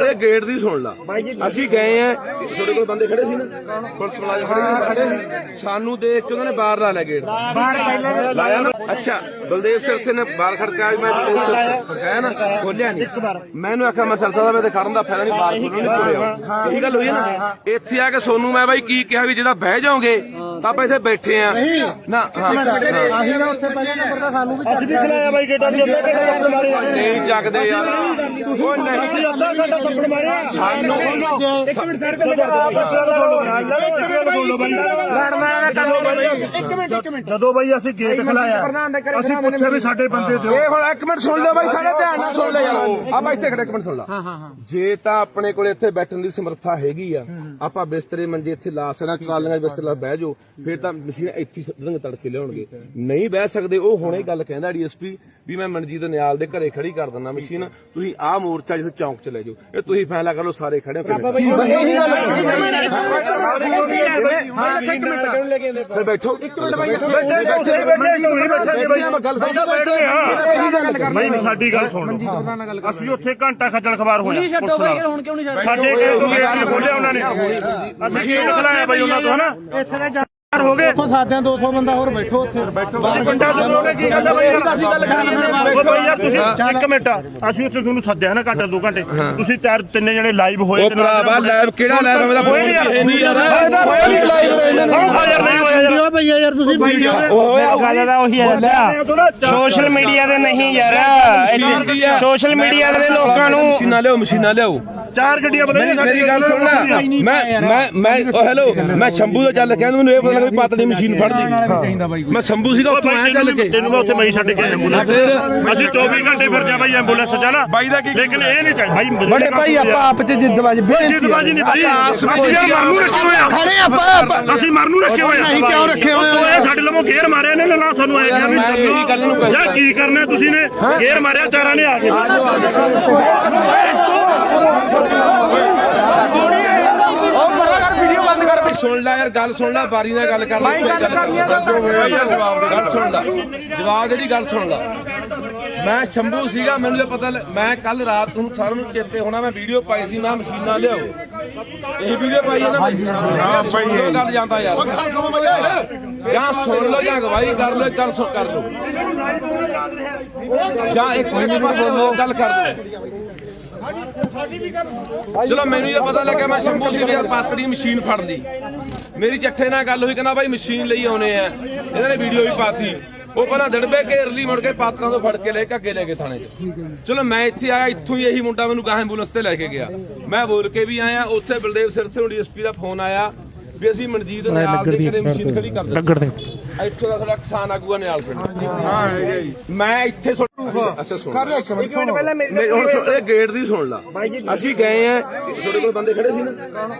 ਇਹ ਗੇਟ ਦੀ ਸੁਣ ਲਾ ਅਸੀਂ ਗਏ ਆ ਤੁਹਾਡੇ ਕੋਲ ਬੰਦੇ ਖੜੇ ਸੀ ਨਾ ਪੁਲਿਸ ਮੁਲਾਜ਼ਮ ਖੜੇ ਸੀ ਸਾਨੂੰ ਦੇਖ ਕੇ ਉਹਨਾਂ ਨੇ ਬਾਹਰ ਲਾ ਲਿਆ ਗੇਟ ਲਾਇਆ ਨਾ ਅੱਛਾ ਬਲਦੇਵ ਸਿਰਸੇ ਨੇ ਬਾਹਰ ਖੜਕਾਇਆ ਮੈਂ ਬਲਦੇਵ ਸਿਰਸੇ ਖੜਕਾਇਆ ਨਾ ਖੋਲਿਆ ਨਹੀਂ ਮੈਨੂੰ ਆਖਿਆ ਮੈਂ ਸਿਰਸਾ ਦਾ ਮੈਂ ਤੇ ਖੜਨ ਦਾ ਫਾਇਦਾ ਨਹੀਂ ਬਾਹਰ ਖੋਲਣੀ ਨਹੀਂ ਇਹੀ ਗੱਲ ਹੋਈ ਨਾ ਇੱਥੇ ਆ ਕੇ ਸੋਨੂੰ ਮੈਂ ਬਾਈ ਕੀ ਕਿਹਾ ਵੀ ਜਿਹੜਾ ਬਹਿ ਜਾਓਗੇ ਤਾਂ ਆਪਾਂ ਇੱਥੇ ਬੈਠੇ ਆ ਨਾ ਅਸੀਂ ਨਾ ਉੱਥੇ ਪਹਿਲੇ ਨੰਬਰ ਦਾ ਸਾਨੂੰ ਵੀ ਅਸੀਂ ਵੀ ਖਲਾਇਆ ਬਾਈ ਗੇਟਾਂ ਦੇ ਅੱਧਾ ਘੰਟਾ ਥੱਪੜ ਮਾਰੇ ਨਹੀਂ ਚੱਕਦੇ ਯਾਰ ਉਹ ਨਹੀਂ ਅੱਧਾ ਘੰਟਾ ਥੱਪੜ ਮਾਰਿਆ ਸਾਨੂੰ ਇੱਕ ਮਿੰਟ ਸਾਈਡ ਤੇ ਜਦੋਂ ਬਾਈ ਅਸੀਂ ਗੇਟ ਖਲਾਇਆ ਅਸੀਂ ਪੁੱਛਿਆ ਵੀ ਸਾਡੇ ਬੰਦੇ ਦਿਓ ਇਹ ਹੁਣ ਇੱਕ ਮਿੰਟ ਸੁਣ ਲਓ ਬਾਈ ਸਾਡੇ ਧਿਆਨ ਨਾਲ ਸੁਣ ਲੈ ਯਾਰ ਆਪਾਂ ਇੱਥੇ ਖੜੇ ਇੱਕ ਮਿੰਟ ਸੁਣ ਲਾ ਜੇ ਤਾਂ ਆਪਣੇ ਕੋਲੇ ਇੱਥੇ ਬੈਠਣ ਦੀ ਸਮਰੱਥਾ ਹੈਗੀ ਆ ਆਪਾਂ ਬਿਸਤਰੇ ਮੰਜੇ ਇੱਥੇ ਲਾ ਸਕਣਾ ਟਰਾਲੀਆਂ ਬਿਸਤਰੇ ਲਾ ਬਹਿ ਜਾਓ ਫਿਰ ਤਾਂ ਮਸ਼ੀਨ ਇੱਥੇ ਰੰਗ ਤੜਕੇ ਲਿਆਉਣਗੇ ਨਹੀਂ ਬਹਿ ਸਕਦੇ ਉਹ ਹੁਣੇ ਗੱਲ ਕਹਿੰਦਾ ਡੀਐਸਪੀ ਵੀ ਮੈਂ ਮਨਜੀਤ ਨਿਆਲ ਦੇ ਘਰੇ ਖੜੀ ਕਰ ਦਿੰਦਾ ਮਸ਼ੀਨ ਤੁਸੀਂ ਆਹ ਮੋਰਚਾ ਜਿੱਥੇ ਚੌਂਕ ਚ ਲੈ ਜਾਓ ਇਹ ਤੁਸੀਂ ਫੈਸਲਾ ਕਰ ਲਓ ਸਾਰੇ ਖੜੇ ਫਿਰ ਬੈਠੋ ਨਹੀਂ ਸਾਡੀ ਗੱਲ ਸੁਣ ਅਸੀਂ ਉੱਥੇ ਘੰਟਾ ਖੱਜਲ ਖਵਾਰ ਹੋਇਆ ਸਾਡੇ ਗੇਟ ਖੋਲਿਆ ਉਹਨਾਂ ਨੇ ਮਸ਼ੀਨ ਖਲਾਇਆ ਬਾਈ ਉਹਨਾਂ ਤੋਂ ਹਨਾ ਹੋ ਗਏ ਉੱਥੋਂ ਸਾਦਿਆਂ 200 ਬੰਦਾ ਹੋਰ ਬੈਠੋ ਉੱਥੇ ਪਿੰਡਾਂ ਤੋਂ ਬੋਲੇ ਕੀ ਗੱਲ ਹੈ ਬਈ ਅਸੀਂ ਗੱਲ ਯਾਰ ਤੁਸੀਂ ਇੱਕ ਮਿੰਟ ਅਸੀਂ ਉੱਥੇ ਤੁਹਾਨੂੰ ਸੱਦਿਆ ਨਾ ਘੰਟਾ 2 ਘੰਟੇ ਤੁਸੀਂ ਤਿੰਨੇ ਜਣੇ ਲਾਈਵ ਹੋਏ ਉਹ ਭਰਾਵਾ ਲਾਈਵ ਕਿਹੜਾ ਲਾਈਵ ਮੇਰਾ ਕੋਈ ਨਹੀਂ ਯਾਰ ਨਹੀਂ ਹੋਇਆ ਯਾਰ ਭਈਆ ਯਾਰ ਤੁਸੀਂ ਗੱਲ ਤਾਂ ਉਹੀ ਹੈ ਸੋਸ਼ਲ ਮੀਡੀਆ ਤੇ ਨਹੀਂ ਯਾਰ ਸੋਸ਼ਲ ਮੀਡੀਆ ਦੇ ਲੋਕਾਂ ਨੂੰ ਮਸ਼ੀਨਾਂ ਲਿਆਓ 4 ਗੱਡੀਆਂ ਬਦਲ ਮੇਰੀ ਗੱਲ ਸੁਣ ਲੈ ਮੈਂ ਹੈਲੋ ਮੈਂ ਸ਼ੰਭੂ ਤੋਂ ਚੱਲ ਕੇ ਮੈਨੂੰ ਇਹ ਪਤਾ ਲੱਗਾ ਵੀ ਪਾਤੜੀ ਮਸ਼ੀਨ ਫੜਦੀ ਮੈਂ ਸ਼ੰਭੂ ਸੀਗਾ ਉੱਥੋਂ ਆਇਆ ਚੱਲ ਕੇ ਤੈਨੂੰ ਮੈਂ ਉੱਥੇ ਮੈਂ ਛੱਡ ਕੇ ਐਂਬੂਲੈਂਸ ਅਸੀਂ 24 ਘੰਟੇ ਫਿਰ ਜਾ ਬਾਈ ਐਂਬੂਲੈਂਸ ਚ ਨਾ ਲੇਕਿਨ ਇਹ ਨਹੀਂ ਚਾਹੀਦਾ ਬਾਈ ਬੜੇ ਭਾਈ ਆਪਾਂ ਆਪ ਚ ਜਿੱਦਬਾਜੀ ਜਿੱਦਬਾਜੀ ਨਹੀਂ ਬਾਈ ਅਸੀਂ ਯਾਰ ਮਰਨ ਨੂੰ ਰੱਖੇ ਹੋਏ ਆ ਖੜੇ ਆਪਾਂ ਅਸੀਂ ਮਰਨ ਨੂੰ ਰੱਖੇ ਹੋਏ ਆ ਨਹੀਂ ਕਿਉਂ ਰੱਖੇ ਹੋਏ ਇਹ ਸਾਡੇ ਲੋਕੋਂ ਗੇਰ ਮਾਰਿਆ ਨੇ ਨਾ ਸਾਨੂੰ ਆਇਆ ਕਿ ਵੀ ਯਾਰ ਕੀ ਕਰਨਾ ਤੁਸੀਂ ਨੇ ਗੇਰ ਮਾਰਿਆ ਚਾਰਾਂ ਨੇ ਆ ਕੇ ਸੁਣ ਲੈ ਯਾਰ ਗੱਲ ਸੁਣ ਲੈ ਬਾਰੀ ਨਾਲ ਗੱਲ ਕਰ ਲੈ ਗੱਲ ਸੁਣ ਲੈ ਜਵਾਬ ਜਿਹੜੀ ਗੱਲ ਸੁਣ ਲੈ ਮੈਂ ਸ਼ੰਭੂ ਸੀਗਾ ਮੈਨੂੰ ਤਾਂ ਪਤਾ ਮੈਂ ਕੱਲ ਰਾਤ ਨੂੰ ਸਾਰਿਆਂ ਨੂੰ ਚੇਤੇ ਹੋਣਾ ਮੈਂ ਵੀਡੀਓ ਪਾਈ ਸੀ ਮੈਂ ਮਸ਼ੀਨਾਂ ਲਿਆਓ ਇਹ ਵੀਡੀਓ ਪਾਈ ਹੈ ਨਾ ਹਾਂ ਭਾਈ ਇਹ ਗੱਲ ਜਾਂਦਾ ਯਾਰ ਜਾਂ ਸੁਣ ਲਓ ਜਾਂ ਗਵਾਹੀ ਕਰ ਲਓ ਗੱਲ ਕਰ ਲਓ ਜਾਂ ਇੱਕ ਪਾਸੇ ਗੱਲ ਕਰ ਲਓ ਚਲੋ ਮੈਨੂੰ ਇਹ ਪਤਾ ਲੱਗਾ ਮੈਂ ਸ਼ੰਭੂ ਸੀ ਯਾਰ ਪਾਤੜੀ ਮਸ਼ੀਨ ਫੜਦੀ ਮੇਰੀ ਚੱਠੇ ਨਾਲ ਗੱਲ ਹੋਈ ਕਹਿੰਦਾ ਬਾਈ ਮਸ਼ੀਨ ਲਈ ਆਉਣੇ ਆ ਇਹਨਾਂ ਨੇ ਵੀਡੀਓ ਵੀ ਪਾਤੀ ਉਹ ਪਹਿਲਾਂ ਦੜਬੇ ਘੇਰ ਲਈ ਮੁੜ ਕੇ ਪਾਤਰਾਂ ਤੋਂ ਫੜ ਕੇ ਲੈ ਕੇ ਅੱਗੇ ਲੈ ਗਏ ਥਾਣੇ 'ਚ ਚਲੋ ਮੈਂ ਇੱਥੇ ਆਇਆ ਇੱਥੋਂ ਹੀ ਇਹੀ ਮੁੰਡਾ ਮੈਨੂੰ ਕਹਾਂ ਐਂਬੂਲੈਂਸ ਤੇ ਲੈ ਕੇ ਗਿਆ ਮੈਂ ਬੋਲ ਕੇ ਵੀ ਆਇਆ ਉੱਥੇ ਬਲਦੇਵ ਸਿਰਸੇ ਡੀਐਸਪੀ ਦਾ ਫੋਨ ਆਇਆ ਵੀ ਅਸੀਂ ਮਨਜੀਤ ਨਿਆਲ ਦੇ ਕਿਹੜੇ ਮਸ਼ੀਨ ਖੜੀ ਕਰ ਦਿੱਤੀ ਇੱਥੋਂ ਦਾ ਤੁਹਾਡਾ ਕਿਸਾਨ ਆਗੂਆ ਨਿਹਾਲ ਪਿੰਡ ਮੈਂ ਇੱਥੇ ਅੱਛਾ ਸੁਣ ਪਹਿਲਾਂ ਮੇਰੀ ਨਹੀਂ ਹੁਣ ਇਹ ਗੇਟ ਦੀ ਸੁਣ ਲਾ ਅਸੀਂ ਗਏ ਆ ਤੁਹਾਡੇ ਕੋਲ ਬੰਦੇ ਖੜੇ ਸੀ ਨਾ